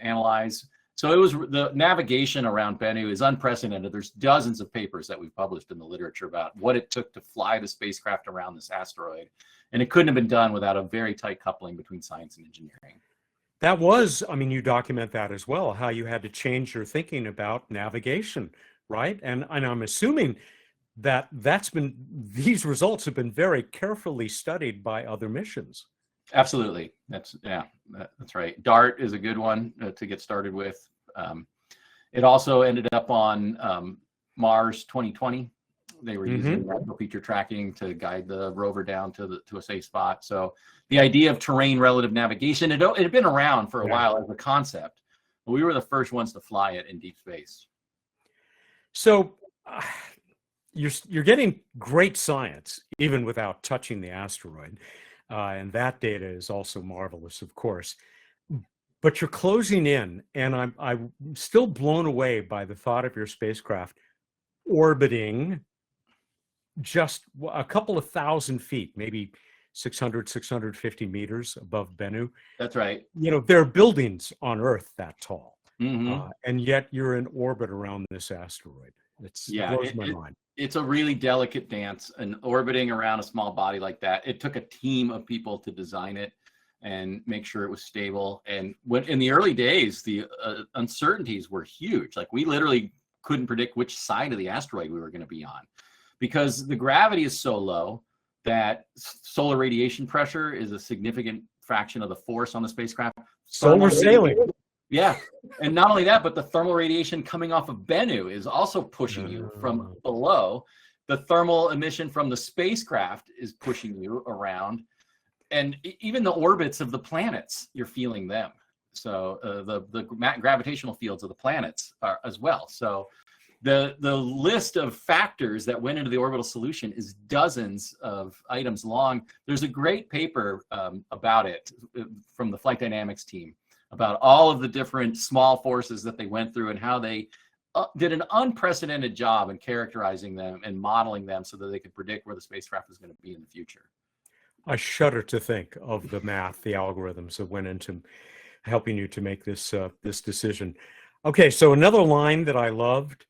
analyze. So it was, the navigation around Bennu is unprecedented. There's dozens of papers that we've published in the literature about what it took to fly the spacecraft around this asteroid, and it couldn't have been done without a very tight coupling between science and engineering. That was, you document that as well, how you had to change your thinking about navigation, right? And I'm assuming that these results have been very carefully studied by other missions. Absolutely. That's right. DART is a good one to get started with. It also ended up on Mars 2020. They were using natural feature tracking to guide the rover down to a safe spot. So the idea of terrain relative navigation, it had been around for a while as a concept, but we were the first ones to fly it in deep space. So you're getting great science even without touching the asteroid, and that data is also marvelous, of course. But you're closing in, and I'm still blown away by the thought of your spacecraft orbiting just a couple of thousand feet, maybe 600, 650 meters above Bennu. That's right. There are buildings on Earth that tall, and yet you're in orbit around this asteroid. It blows my mind. It's a really delicate dance, and orbiting around a small body like that. It took a team of people to design it and make sure it was stable. And when in the early days, the uncertainties were huge. Like, we literally couldn't predict which side of the asteroid we were going to be on, because the gravity is so low that solar radiation pressure is a significant fraction of the force on the spacecraft. Solar sailing. Yeah. And not only that, but the thermal radiation coming off of Bennu is also pushing you from below. The thermal emission from the spacecraft is pushing you around. And even the orbits of the planets, you're feeling them. So the gravitational fields of the planets are as well. So the list of factors that went into the orbital solution is dozens of items long. There's a great paper about it from the flight dynamics team about all of the different small forces that they went through and how they did an unprecedented job in characterizing them and modeling them so that they could predict where the spacecraft was going to be in the future. I shudder to think of the math, the algorithms that went into helping you to make this decision. Okay, so another line that I loved,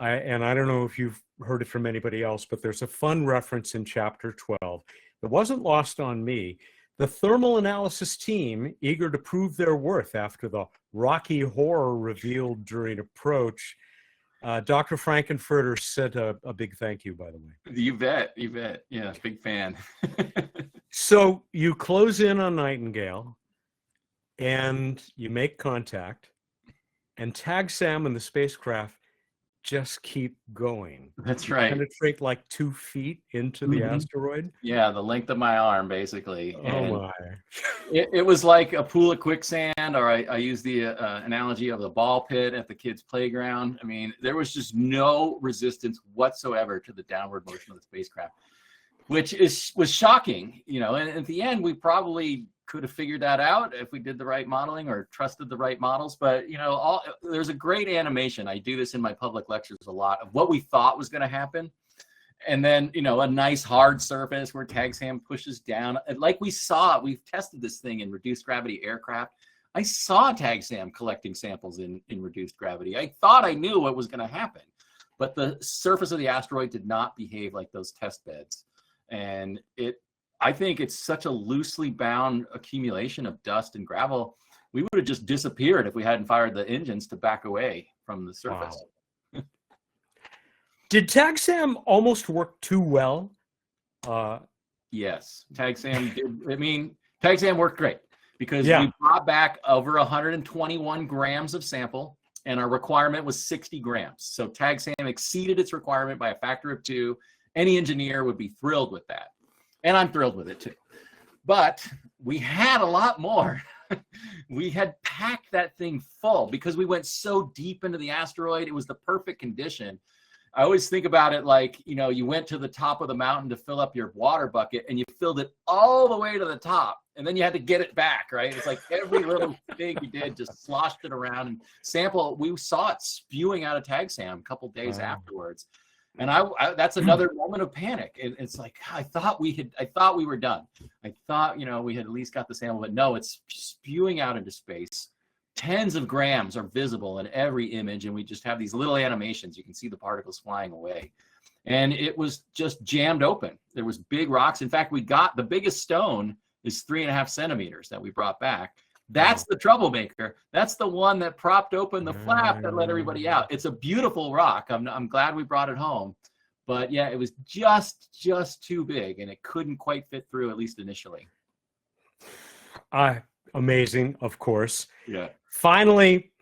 and I don't know if you've heard it from anybody else, but there's a fun reference in chapter 12 that wasn't lost on me. The thermal analysis team, eager to prove their worth after the rocky horror revealed during approach. Dr. Frankenfurter sent a big thank you, by the way. You bet. Yeah, big fan. So you close in on Nightingale and you make contact, and Tag Sam and the spacecraft just keep going. That's right. Penetrate like 2 feet into the asteroid. Yeah, the length of my arm, basically. Oh my. It was like a pool of quicksand, or I use the analogy of the ball pit at the kids' playground. I mean, there was just no resistance whatsoever to the downward motion of the spacecraft, which was shocking, and at the end, we probably could have figured that out if we did the right modeling or trusted the right models. But, there's a great animation. I do this in my public lectures a lot of what we thought was going to happen. And then, a nice hard surface where Tag Sam pushes down. Like we've tested this thing in reduced gravity aircraft. I saw Tag Sam collecting samples in reduced gravity. I thought I knew what was going to happen. But the surface of the asteroid did not behave like those test beds. And I think it's such a loosely bound accumulation of dust and gravel. We would have just disappeared if we hadn't fired the engines to back away from the surface. Wow. Did Tag Sam almost work too well? Yes, Tag Sam did. I mean, Tag Sam worked great because Yeah. we brought back over 121 grams of sample, and our requirement was 60 grams. So Tag Sam exceeded its requirement by a factor of 2. Any engineer would be thrilled with that, and I'm thrilled with it too. But we had a lot more. We had packed that thing full because we went so deep into the asteroid. It was the perfect condition. I always think about it like, you know, you went to the top of the mountain to fill up your water bucket and you filled it all the way to the top and then you had to get it back, right? It's like every little thing you did just sloshed it around and sample. We saw it spewing out of Tag Sam a couple days afterwards. And I that's another moment of panic. It's like, I thought we were done. I thought, you know, we had at least got the sample, but no, it's spewing out into space. Tens of grams are visible in every image, and we just have these little animations. You can see the particles flying away. And it was just jammed open. There was big rocks. In fact, we got the biggest stone is 3.5 centimeters that we brought back. That's the troublemaker. That's the one that propped open the flap that let everybody out. It's a beautiful rock. I'm glad we brought it home. But yeah, it was just too big, and it couldn't quite fit through, at least initially. Amazing, of course. Yeah. Finally,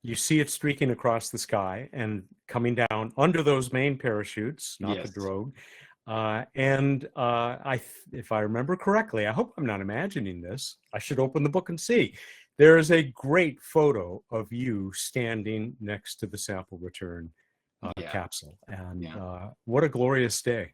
you see it streaking across the sky and coming down under those main parachutes, not the drogue. If I remember correctly, I hope I'm not imagining this. I should open the book and see. There is a great photo of you standing next to the sample return capsule. And what a glorious day.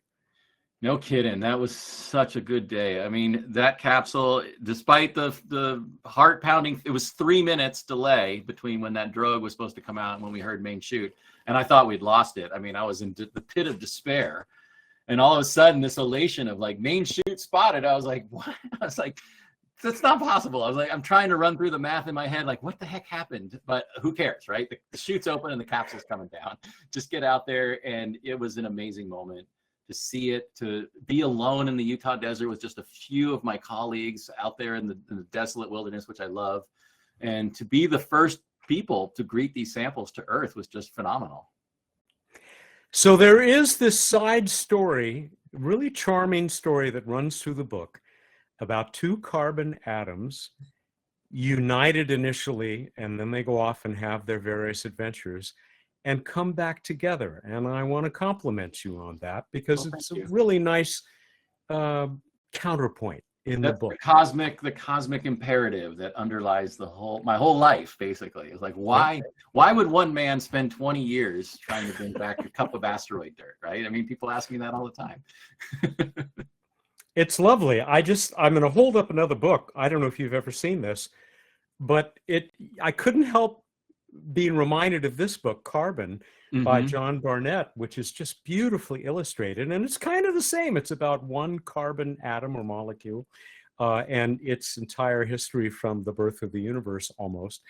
No kidding. That was such a good day. I mean, that capsule, despite the heart pounding, it was 3 minutes delay between when that drogue was supposed to come out and when we heard main chute. And I thought we'd lost it. I mean, I was in the pit of despair. And all of a sudden, this elation of like main chute spotted. I was like, what? I was like, that's not possible. I was like, I'm trying to run through the math in my head. Like, what the heck happened? But who cares, right? The chute's open and the capsule's coming down. Just get out there. And it was an amazing moment. To see it, to be alone in the Utah desert with just a few of my colleagues out there in the desolate wilderness, which I love, and to be the first people to greet these samples to Earth was just phenomenal. So there is this side story, really charming story that runs through the book about 2 carbon atoms united initially, and then they go off and have their various adventures and come back together. And I want to compliment you on that because it's a really nice counterpoint in the book. The cosmic imperative that underlies my whole life, basically. It's like, why would one man spend 20 years trying to bring back a cup of asteroid dirt, right? I mean, people ask me that all the time. It's lovely. I'm going to hold up another book. I don't know if you've ever seen this, but I couldn't help being reminded of this book, Carbon, by John Barnett, which is just beautifully illustrated. And it's kind of the same. It's about one carbon atom or molecule and its entire history from the birth of the universe almost.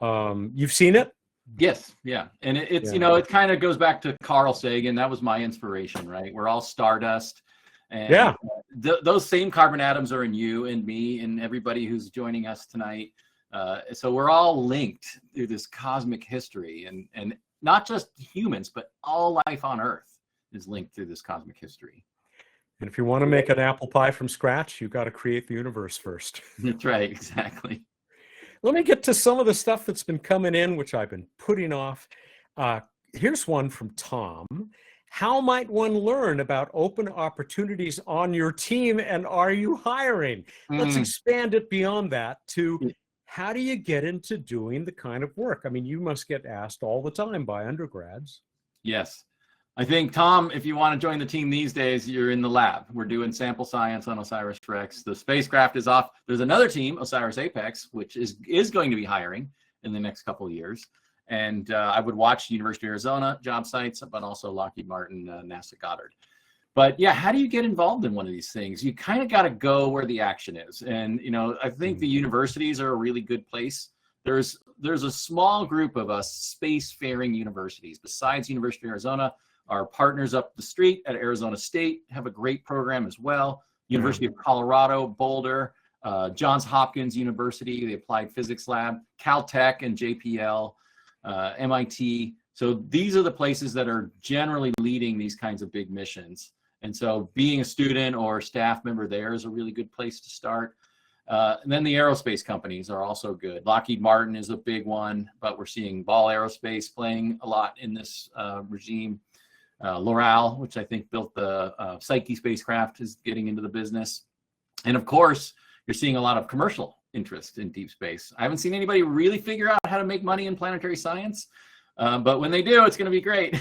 You've seen it? Yes. Yeah. And it's, you know, it kind of goes back to Carl Sagan. That was my inspiration, right? We're all stardust. And those same carbon atoms are in you and me and everybody who's joining us tonight. So we're all linked through this cosmic history, and not just humans, but all life on Earth is linked through this cosmic history. And if you want to make an apple pie from scratch, you've got to create the universe first. That's right, exactly. Let me get to some of the stuff that's been coming in, which I've been putting off. Here's one from Tom. How might one learn about open opportunities on your team, and are you hiring? Let's expand it beyond that to how do you get into doing the kind of work? I mean, you must get asked all the time by undergrads. Yes. I think, Tom, if you want to join the team these days, you're in the lab. We're doing sample science on OSIRIS-REx. The spacecraft is off. There's another team, OSIRIS-APEX, which is going to be hiring in the next couple of years. And I would watch University of Arizona job sites, but also Lockheed Martin, NASA Goddard. But yeah, how do you get involved in one of these things? You kind of got to go where the action is. And, you know, I think the universities are a really good place. There's a small group of us spacefaring universities. Besides University of Arizona, our partners up the street at Arizona State have a great program as well. University of Colorado, Boulder, Johns Hopkins University, the Applied Physics Lab, Caltech and JPL, MIT. So these are the places that are generally leading these kinds of big missions. And so being a student or staff member there is a really good place to start. And then the aerospace companies are also good. Lockheed Martin is a big one, but we're seeing Ball Aerospace playing a lot in this regime. L'Oreal, which I think built the Psyche spacecraft, is getting into the business. And of course, you're seeing a lot of commercial interest in deep space. I haven't seen anybody really figure out how to make money in planetary science, but when they do, it's going to be great.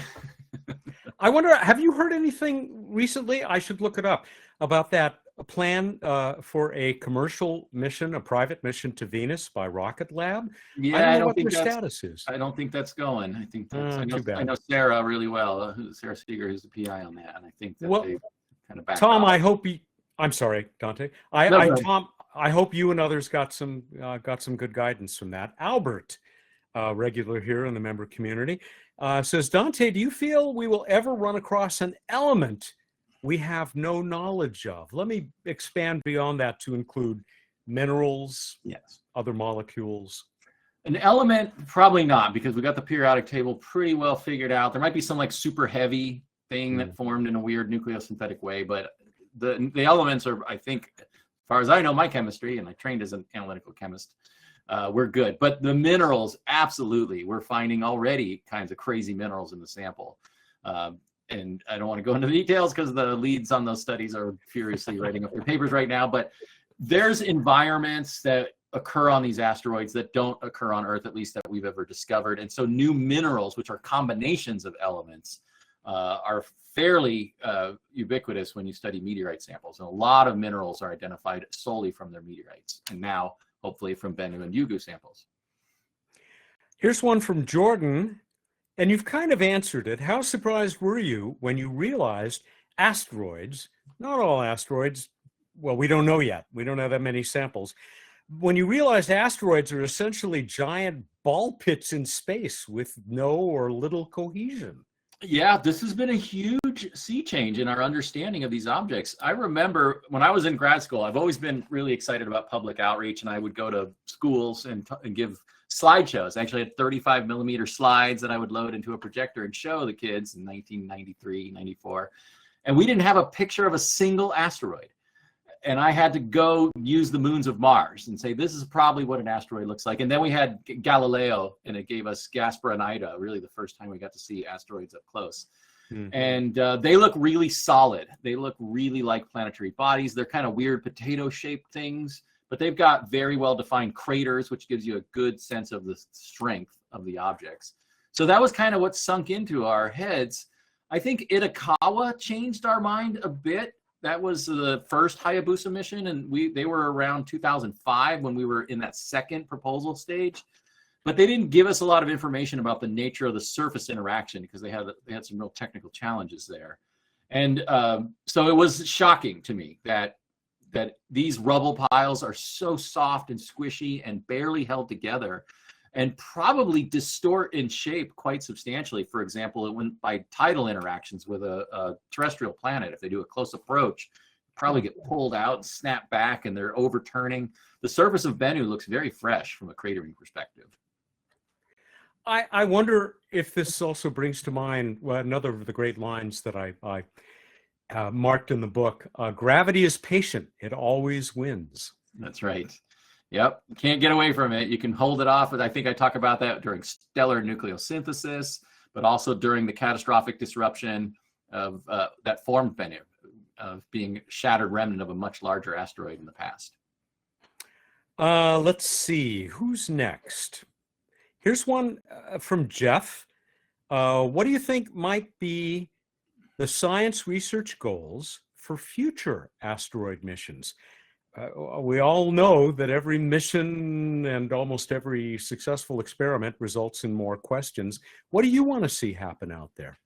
I wonder, have you heard anything recently? I should look it up about that plan for a commercial mission, a private mission to Venus by Rocket Lab. Yeah, I don't know what their status is. I don't think that's going. I think that's, Too bad. I know Sarah really well, Sarah Seeger, who's the PI on that, and I think that they kind of backed Tom, off. I hope you. I'm sorry, Dante. Tom, I hope you and others got some good guidance from that. Albert, regular here in the member community, says, Dante, do you feel we will ever run across an element we have no knowledge of? Let me expand beyond that to include minerals, yes, other molecules. An element, probably not, because we got the periodic table pretty well figured out. There might be some like super heavy thing that formed in a weird nucleosynthetic way, but the elements are, I think, as far as I know, my chemistry, and I trained as an analytical chemist, we're good. But the minerals, absolutely, we're finding already kinds of crazy minerals in the sample. And I don't want to go into the details because the leads on those studies are furiously writing up their papers right now, but there's environments that occur on these asteroids that don't occur on Earth, at least that we've ever discovered. And so new minerals, which are combinations of elements, are fairly ubiquitous when you study meteorite samples. And a lot of minerals are identified solely from their meteorites, and now hopefully from Bennu and Yugu samples. Here's one from Jordan, and you've kind of answered it. How surprised were you when you realized asteroids, not all asteroids, well, we don't know yet. We don't have that many samples. When you realized asteroids are essentially giant ball pits in space with no or little cohesion. Yeah, this has been a huge sea change in our understanding of these objects. I remember when I was in grad school, I've always been really excited about public outreach, and I would go to schools and give slideshows. I actually had 35 millimeter slides that I would load into a projector and show the kids in 1993, 94. And we didn't have a picture of a single asteroid. And I had to go use the moons of Mars and say, this is probably what an asteroid looks like. And then we had Galileo, and it gave us Gaspar and Ida, really the first time we got to see asteroids up close. Mm-hmm. And they look really solid. They look really like planetary bodies. They're kind of weird potato-shaped things, but they've got very well-defined craters, which gives you a good sense of the strength of the objects. So that was kind of what sunk into our heads. I think Itokawa changed our mind a bit. That was the first Hayabusa mission, and they were around 2005 when we were in that second proposal stage. But they didn't give us a lot of information about the nature of the surface interaction because they had some real technical challenges there. And so it was shocking to me that these rubble piles are so soft and squishy and barely held together, and probably distort in shape quite substantially. For example, by tidal interactions with a terrestrial planet, if they do a close approach, probably get pulled out, snap back, and they're overturning. The surface of Bennu looks very fresh from a cratering perspective. I wonder if this also brings to mind another of the great lines that I marked in the book. Gravity is patient. It always wins. That's right. Yep, you can't get away from it. You can hold it off, but I think I talk about that during stellar nucleosynthesis, but also during the catastrophic disruption of that formed Bennu, of being shattered remnant of a much larger asteroid in the past. Let's see, who's next? Here's one from Jeff. What do you think might be the science research goals for future asteroid missions? We all know that every mission and almost every successful experiment results in more questions. What do you want to see happen out there?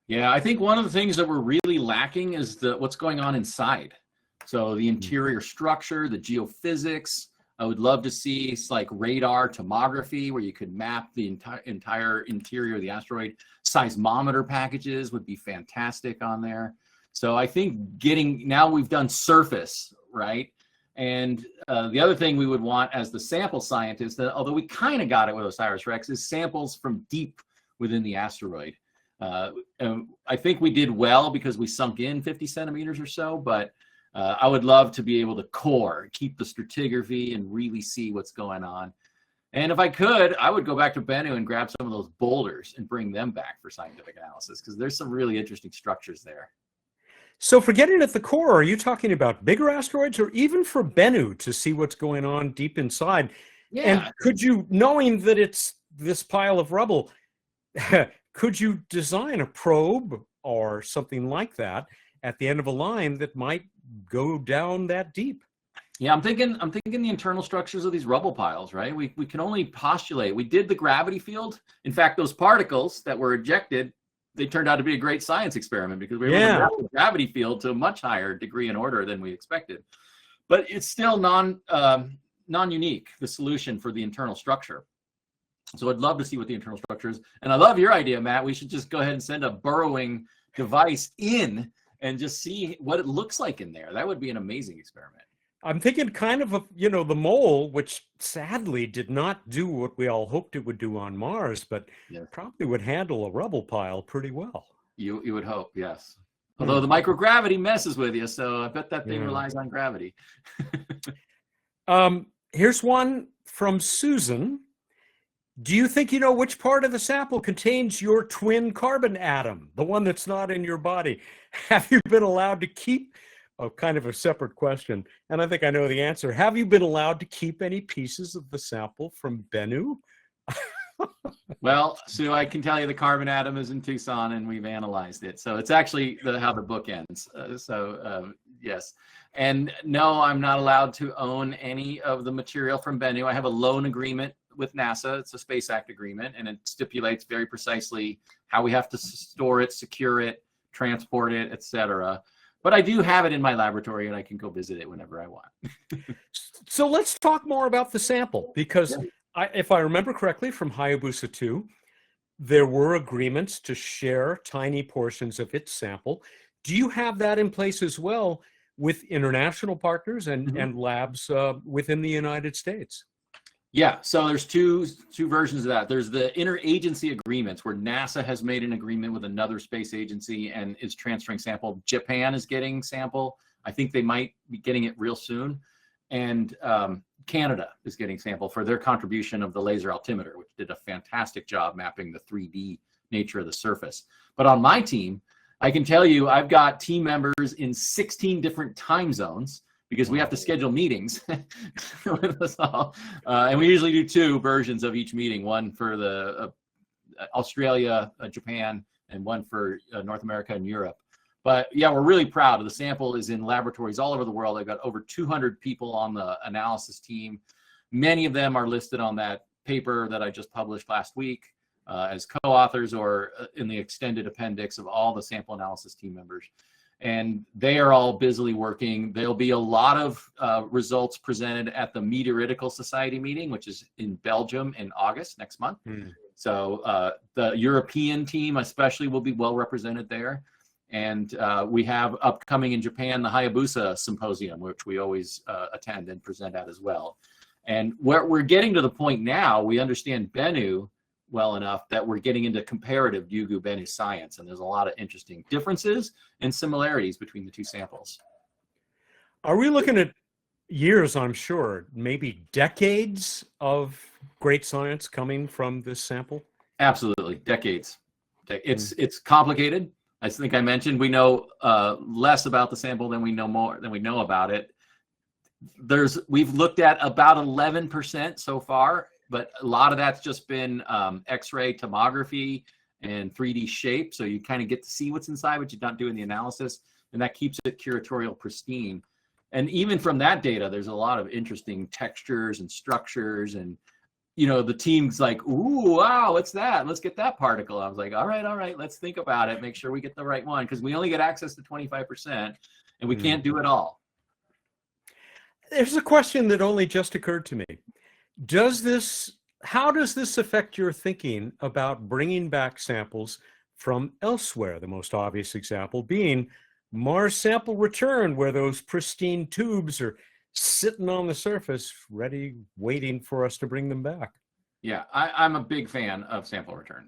Yeah, I think one of the things that we're really lacking is what's going on inside. So the interior structure, the geophysics. I would love to see like radar tomography where you could map the entire interior of the asteroid. Seismometer packages would be fantastic on there. So I think now we've done surface, right? And the other thing we would want as the sample scientist, although we kind of got it with OSIRIS-REx, is samples from deep within the asteroid. And I think we did well because we sunk in 50 centimeters or so, but I would love to be able to core, keep the stratigraphy and really see what's going on. And if I could, I would go back to Bennu and grab some of those boulders and bring them back for scientific analysis, because there's some really interesting structures there. So for getting at the core, are you talking about bigger asteroids, or even for Bennu to see what's going on deep inside? Yeah. And could you, knowing that it's this pile of rubble, could you design a probe or something like that at the end of a line that might go down that deep? Yeah, I'm thinking the internal structures of these rubble piles, right? We can only postulate. We did the gravity field. In fact, those particles that were ejected, they turned out to be a great science experiment, because we were able to map the gravity field to a much higher degree and order than we expected. But it's still non-unique, the solution for the internal structure. So I'd love to see what the internal structure is. And I love your idea, Matt. We should just go ahead and send a burrowing device in and just see what it looks like in there. That would be an amazing experiment. I'm thinking kind of, the mole, which sadly did not do what we all hoped it would do on Mars, but probably would handle a rubble pile pretty well. You would hope, yes. Although the microgravity messes with you, so I bet that thing relies on gravity. Here's one from Susan. Do you think you know which part of the sample contains your twin carbon atom, the one that's not in your body? Have you been allowed to keep, kind of a separate question, and I think I know the answer. Have you been allowed to keep any pieces of the sample from Bennu? Well, Sue, I can tell you the carbon atom is in Tucson and we've analyzed it. So it's actually how the book ends. Yes. And no, I'm not allowed to own any of the material from Bennu. I have a loan agreement with NASA. It's a Space Act agreement, and it stipulates very precisely how we have to store it, secure it, transport it, etc. But I do have it in my laboratory, and I can go visit it whenever I want. So let's talk more about the sample, because if I remember correctly from Hayabusa 2, there were agreements to share tiny portions of its sample. Do you have that in place as well with international partners and labs within the United States? Yeah, so there's two versions of that. There's the interagency agreements where NASA has made an agreement with another space agency and is transferring sample. Japan is getting sample. I think they might be getting it real soon. And Canada is getting sample for their contribution of the laser altimeter, which did a fantastic job mapping the 3D nature of the surface. But on my team, I can tell you I've got team members in 16 different time zones, because we have to schedule meetings with us all. And we usually do 2 versions of each meeting, one for the Australia, Japan, and one for North America and Europe. But yeah, we're really proud of the sample is in laboratories all over the world. I've got over 200 people on the analysis team. Many of them are listed on that paper that I just published last week as co-authors or in the extended appendix of all the sample analysis team members. And they are all busily working. There'll be a lot of results presented at the Meteoritical Society meeting, which is in Belgium in August next month. So the European team especially will be well represented there. And we have upcoming in Japan, the Hayabusa Symposium, which we always attend and present at as well. And we're getting to the point now, we understand Bennu well enough that we're getting into comparative Ryugu-Bennu science, and there's a lot of interesting differences and similarities between the 2 samples. Are we looking at years, I'm sure, maybe decades of great science coming from this sample? Absolutely, decades. It's complicated. I think I mentioned we know less about the sample than we know about it. We've looked at about 11% so far, but a lot of that's just been X-ray tomography and 3D shape. So you kind of get to see what's inside, but you're not doing the analysis, and that keeps it curatorial pristine. And even from that data, there's a lot of interesting textures and structures, and the team's like, ooh, wow, what's that? Let's get that particle. I was like, all right, let's think about it. Make sure we get the right one, because we only get access to 25%, and we can't do it all. There's a question that only just occurred to me. How does this affect your thinking about bringing back samples from elsewhere? The most obvious example being Mars sample return, where those pristine tubes are sitting on the surface, ready, waiting for us to bring them back. Yeah, I'm a big fan of sample return.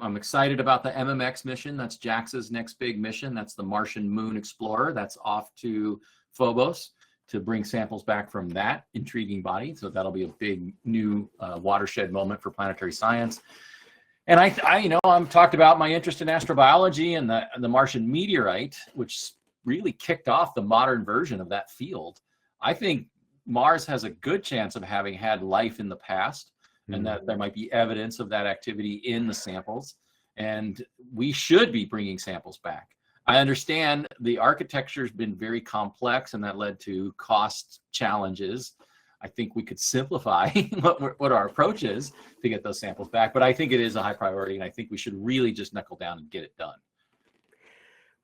I'm excited about the MMX mission. That's JAXA's next big mission. That's the Martian Moon Explorer. That's off to Phobos to bring samples back from that intriguing body. So that'll be a big new watershed moment for planetary science. And I'm talked about my interest in astrobiology and the Martian meteorite, which really kicked off the modern version of that field. I think Mars has a good chance of having had life in the past, and that there might be evidence of that activity in the samples. And we should be bringing samples back. I understand the architecture has been very complex, and that led to cost challenges. I think we could simplify what our approach is to get those samples back, but I think it is a high priority, and I think we should really just knuckle down and get it done.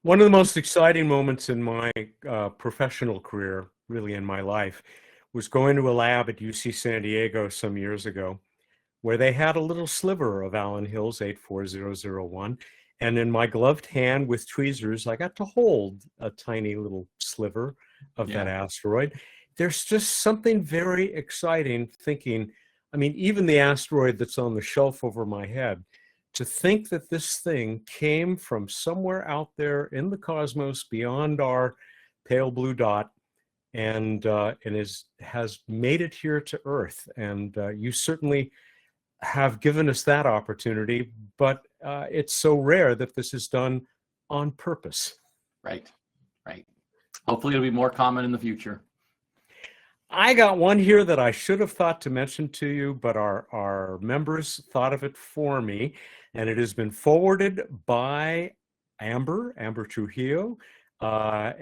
One of the most exciting moments in my professional career, really in my life, was going to a lab at UC San Diego some years ago, where they had a little sliver of Allen Hills 84001. And in my gloved hand with tweezers, I got to hold a tiny little sliver of that asteroid. There's just something very exciting thinking, I mean, even the asteroid that's on the shelf over my head, to think that this thing came from somewhere out there in the cosmos beyond our pale blue dot, and has made it here to Earth. And you certainly have given us that opportunity, but it's so rare that this is done on purpose. Right. Hopefully it'll be more common in the future. I got one here that I should have thought to mention to you, but our members thought of it for me, and it has been forwarded by Amber Trujillo.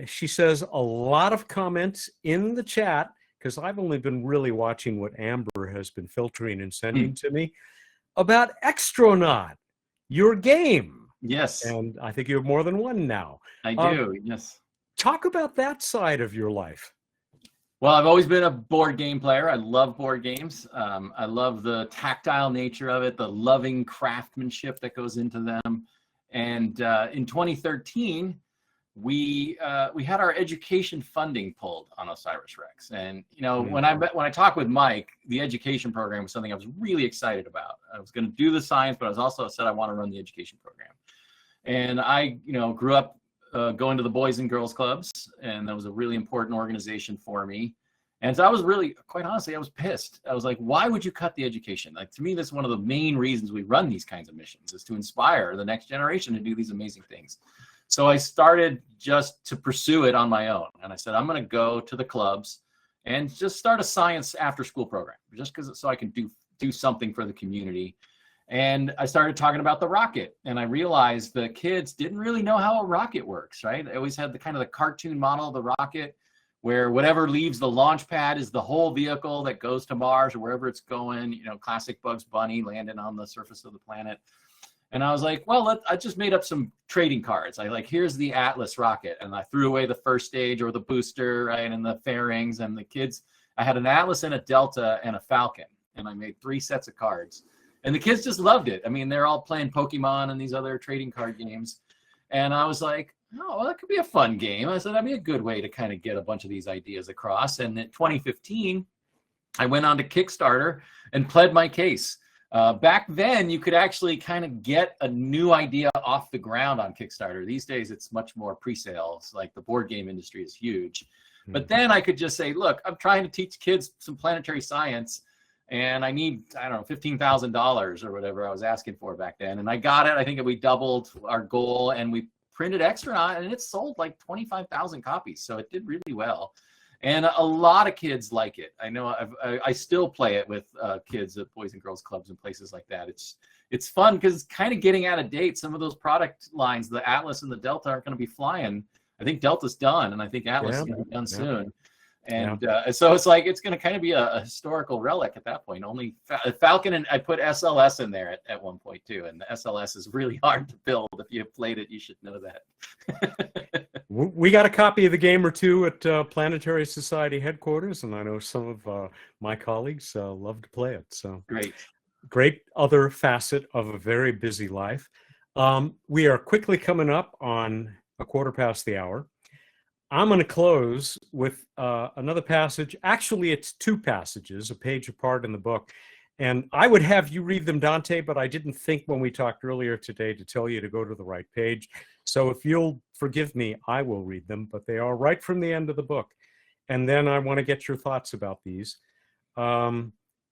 She says a lot of comments in the chat, because I've only been really watching what Amber has been filtering and sending to me, about Extronaut, your game. Yes. And I think you have more than one now. I do, yes. Talk about that side of your life. Well, I've always been a board game player. I love board games. I love the tactile nature of it, the loving craftsmanship that goes into them. And in 2013, we had our education funding pulled on OSIRIS-REx. And when I talked with Mike, the education program was something I was really excited about. I was going to do the science, but I was also said I want to run the education program. And I grew up going to the Boys and Girls Clubs, and that was a really important organization for me. And so I was really, quite honestly, I was pissed. I was like, why would you cut the education? Like, to me, that's one of the main reasons we run these kinds of missions, is to inspire the next generation to do these amazing things. So I started just to pursue it on my own. And I said, I'm going to go to the clubs and just start a science after school program, just so I can do something for the community. And I started talking about the rocket, and I realized the kids didn't really know how a rocket works, right? They always had the kind of the cartoon model of the rocket, where whatever leaves the launch pad is the whole vehicle that goes to Mars or wherever it's going, classic Bugs Bunny landing on the surface of the planet. And I was like, well, I just made up some trading cards. Here's the Atlas rocket, and I threw away the first stage or the booster, right, and the fairings, and the kids, I had an Atlas and a Delta and a Falcon, and I made 3 sets of cards. And the kids just loved it. I mean, they're all playing Pokemon and these other trading card games. And I was like, oh, well, that could be a fun game. I said, that'd be a good way to kind of get a bunch of these ideas across. And in 2015, I went on to Kickstarter and pled my case. Back then, you could actually kind of get a new idea off the ground on Kickstarter. These days, it's much more pre-sales. Like, the board game industry is huge. But then I could just say, look, I'm trying to teach kids some planetary science, and I need, I don't know, $15,000 or whatever I was asking for back then. And I got it. I think we doubled our goal, and we printed extra, and it sold like 25,000 copies. So it did really well. And a lot of kids like it. I know I still play it with kids at Boys and Girls Clubs and places like that. It's fun because it's kind of getting out of date. Some of those product lines, the Atlas and the Delta, aren't going to be flying. I think Delta's done, and I think Atlas is going to be done soon. And so it's like, it's going to kind of be a historical relic at that point. Only Falcon, and I put SLS in there at one point too. And the SLS is really hard to build. If you've played it, you should know that. We got a copy of the game or two at Planetary Society headquarters, and I know some of my colleagues love to play it. So great other facet of a very busy life. We are quickly coming up on 1/4 the hour. I'm going to close with another passage. Actually, it's 2 passages, a page apart in the book. And I would have you read them, Dante, but I didn't think when we talked earlier today to tell you to go to the right page. So if you'll forgive me, I will read them, but they are right from the end of the book. And then I want to get your thoughts about these.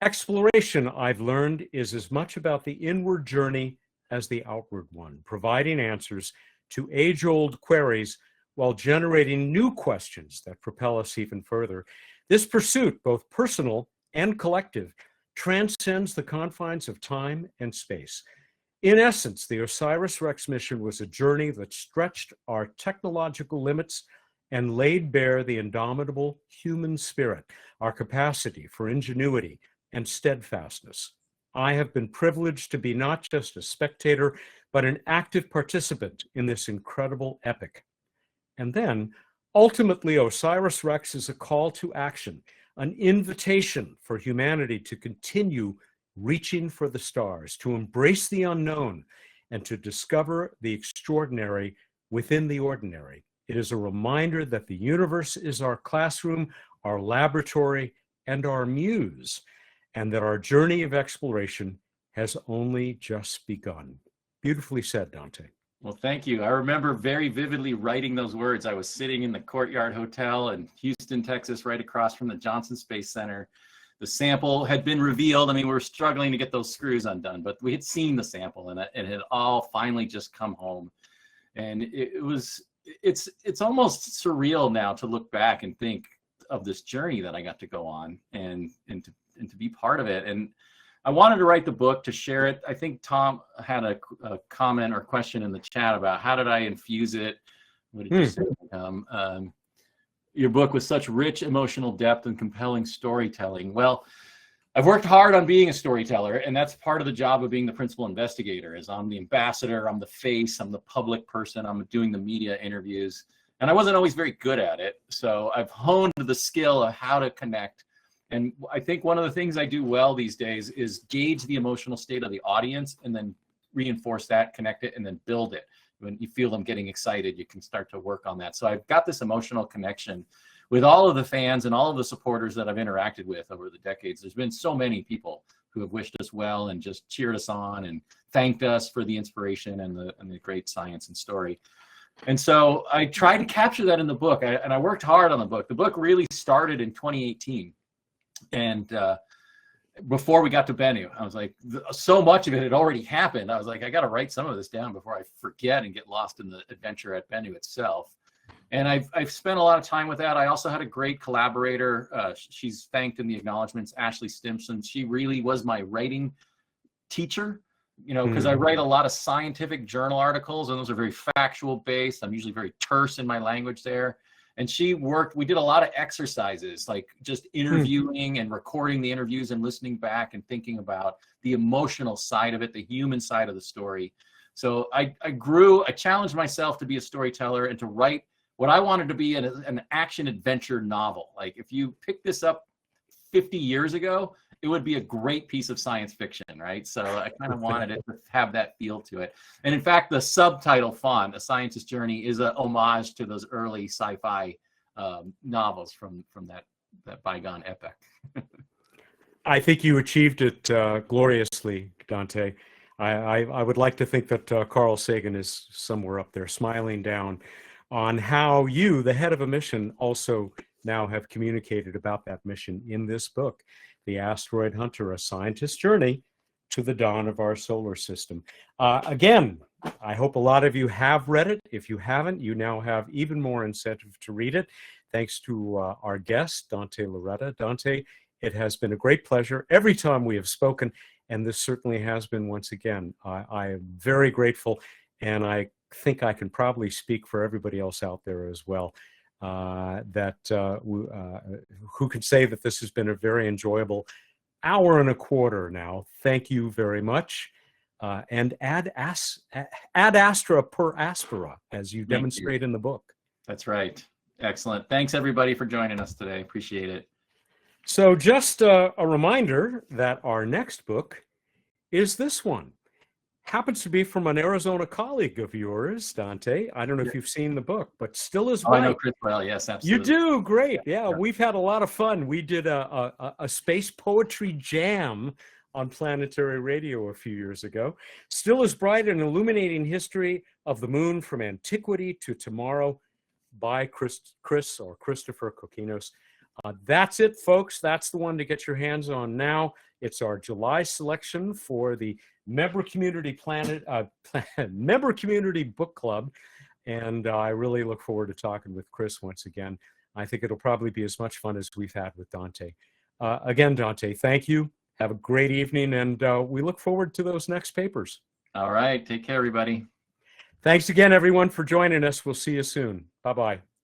Exploration, I've learned, is as much about the inward journey as the outward one, providing answers to age-old queries while generating new questions that propel us even further. This pursuit, both personal and collective, transcends the confines of time and space. In essence, the OSIRIS-REx mission was a journey that stretched our technological limits and laid bare the indomitable human spirit, our capacity for ingenuity and steadfastness. I have been privileged to be not just a spectator, but an active participant in this incredible epic. And then, ultimately, OSIRIS-REx is a call to action, an invitation for humanity to continue reaching for the stars, to embrace the unknown, and to discover the extraordinary within the ordinary. It is a reminder that the universe is our classroom, our laboratory, and our muse, and that our journey of exploration has only just begun. Beautifully said, Dante. Well, thank you. I remember very vividly writing those words. I was sitting in the Courtyard Hotel in Houston, Texas, right across from the Johnson Space Center. The sample had been revealed. I mean, we were struggling to get those screws undone, but we had seen the sample and it had all finally just come home. And it's almost surreal now to look back and think of this journey that I got to go on and to be part of it. And I wanted to write the book to share it. I think Tom had a comment or question in the chat about how did I infuse it? What did you say? Your book with such rich emotional depth and compelling storytelling. Well, I've worked hard on being a storyteller, and that's part of the job of being the principal investigator. Is I'm the ambassador, I'm the face, I'm the public person, I'm doing the media interviews, and I wasn't always very good at it. So I've honed the skill of how to connect. And I think one of the things I do well these days is gauge the emotional state of the audience and then reinforce that, connect it, and then build it. When you feel them getting excited, you can start to work on that. So I've got this emotional connection with all of the fans and all of the supporters that I've interacted with over the decades. There's been so many people who have wished us well and just cheered us on and thanked us for the inspiration and the great science and story. And so I tried to capture that in the book, and I worked hard on the book. The book really started in 2018. And before we got to Bennu, I was like, so much of it had already happened. I was like, I got to write some of this down before I forget and get lost in the adventure at Bennu itself. And I've spent a lot of time with that. I also had a great collaborator. She's thanked in the acknowledgments, Ashley Stimson. She really was my writing teacher, you know, because I write a lot of scientific journal articles, and those are very factual based. I'm usually very terse in my language there. And we did a lot of exercises, like just interviewing and recording the interviews and listening back and thinking about the emotional side of it, the human side of the story. So I challenged myself to be a storyteller and to write what I wanted to be an action adventure novel. Like if you pick this up 50 years ago, it would be a great piece of science fiction, right? So I kind of wanted it to have that feel to it. And in fact, the subtitle font, A Scientist's Journey, is a homage to those early sci-fi novels from that bygone epoch. I think you achieved it gloriously, Dante. I would like to think that Carl Sagan is somewhere up there smiling down on how you, the head of a mission, also now have communicated about that mission in this book, The Asteroid Hunter, A Scientist's Journey to the Dawn of Our Solar System. Again, I hope a lot of you have read it. If you haven't, you now have even more incentive to read it. Thanks to our guest, Dante Lauretta. Dante, it has been a great pleasure every time we have spoken, and this certainly has been once again. I am very grateful, and I think I can probably speak for everybody else out there as well, who can say that this has been a very enjoyable hour and a quarter now. Thank you very much. And ad astra per aspera, as you demonstrate in the book. That's right. Excellent. Thanks, everybody, for joining us today. Appreciate it. So just a reminder that our next book is this one. Happens to be from an Arizona colleague of yours, Dante. I don't know if you've seen the book, but still is I know Chris well. Yes, absolutely. You do? Great. Yeah, we've had a lot of fun. We did a space poetry jam on Planetary Radio a few years ago. Still as bright and illuminating history of the moon from antiquity to tomorrow by Christopher Kokinos. That's it, folks. That's the one to get your hands on now. It's our July selection for the Member Community Member Community Book Club. And I really look forward to talking with Chris once again. I think it'll probably be as much fun as we've had with Dante. Again, Dante, thank you. Have a great evening, and we look forward to those next papers. All right. Take care, everybody. Thanks again, everyone, for joining us. We'll see you soon. Bye-bye.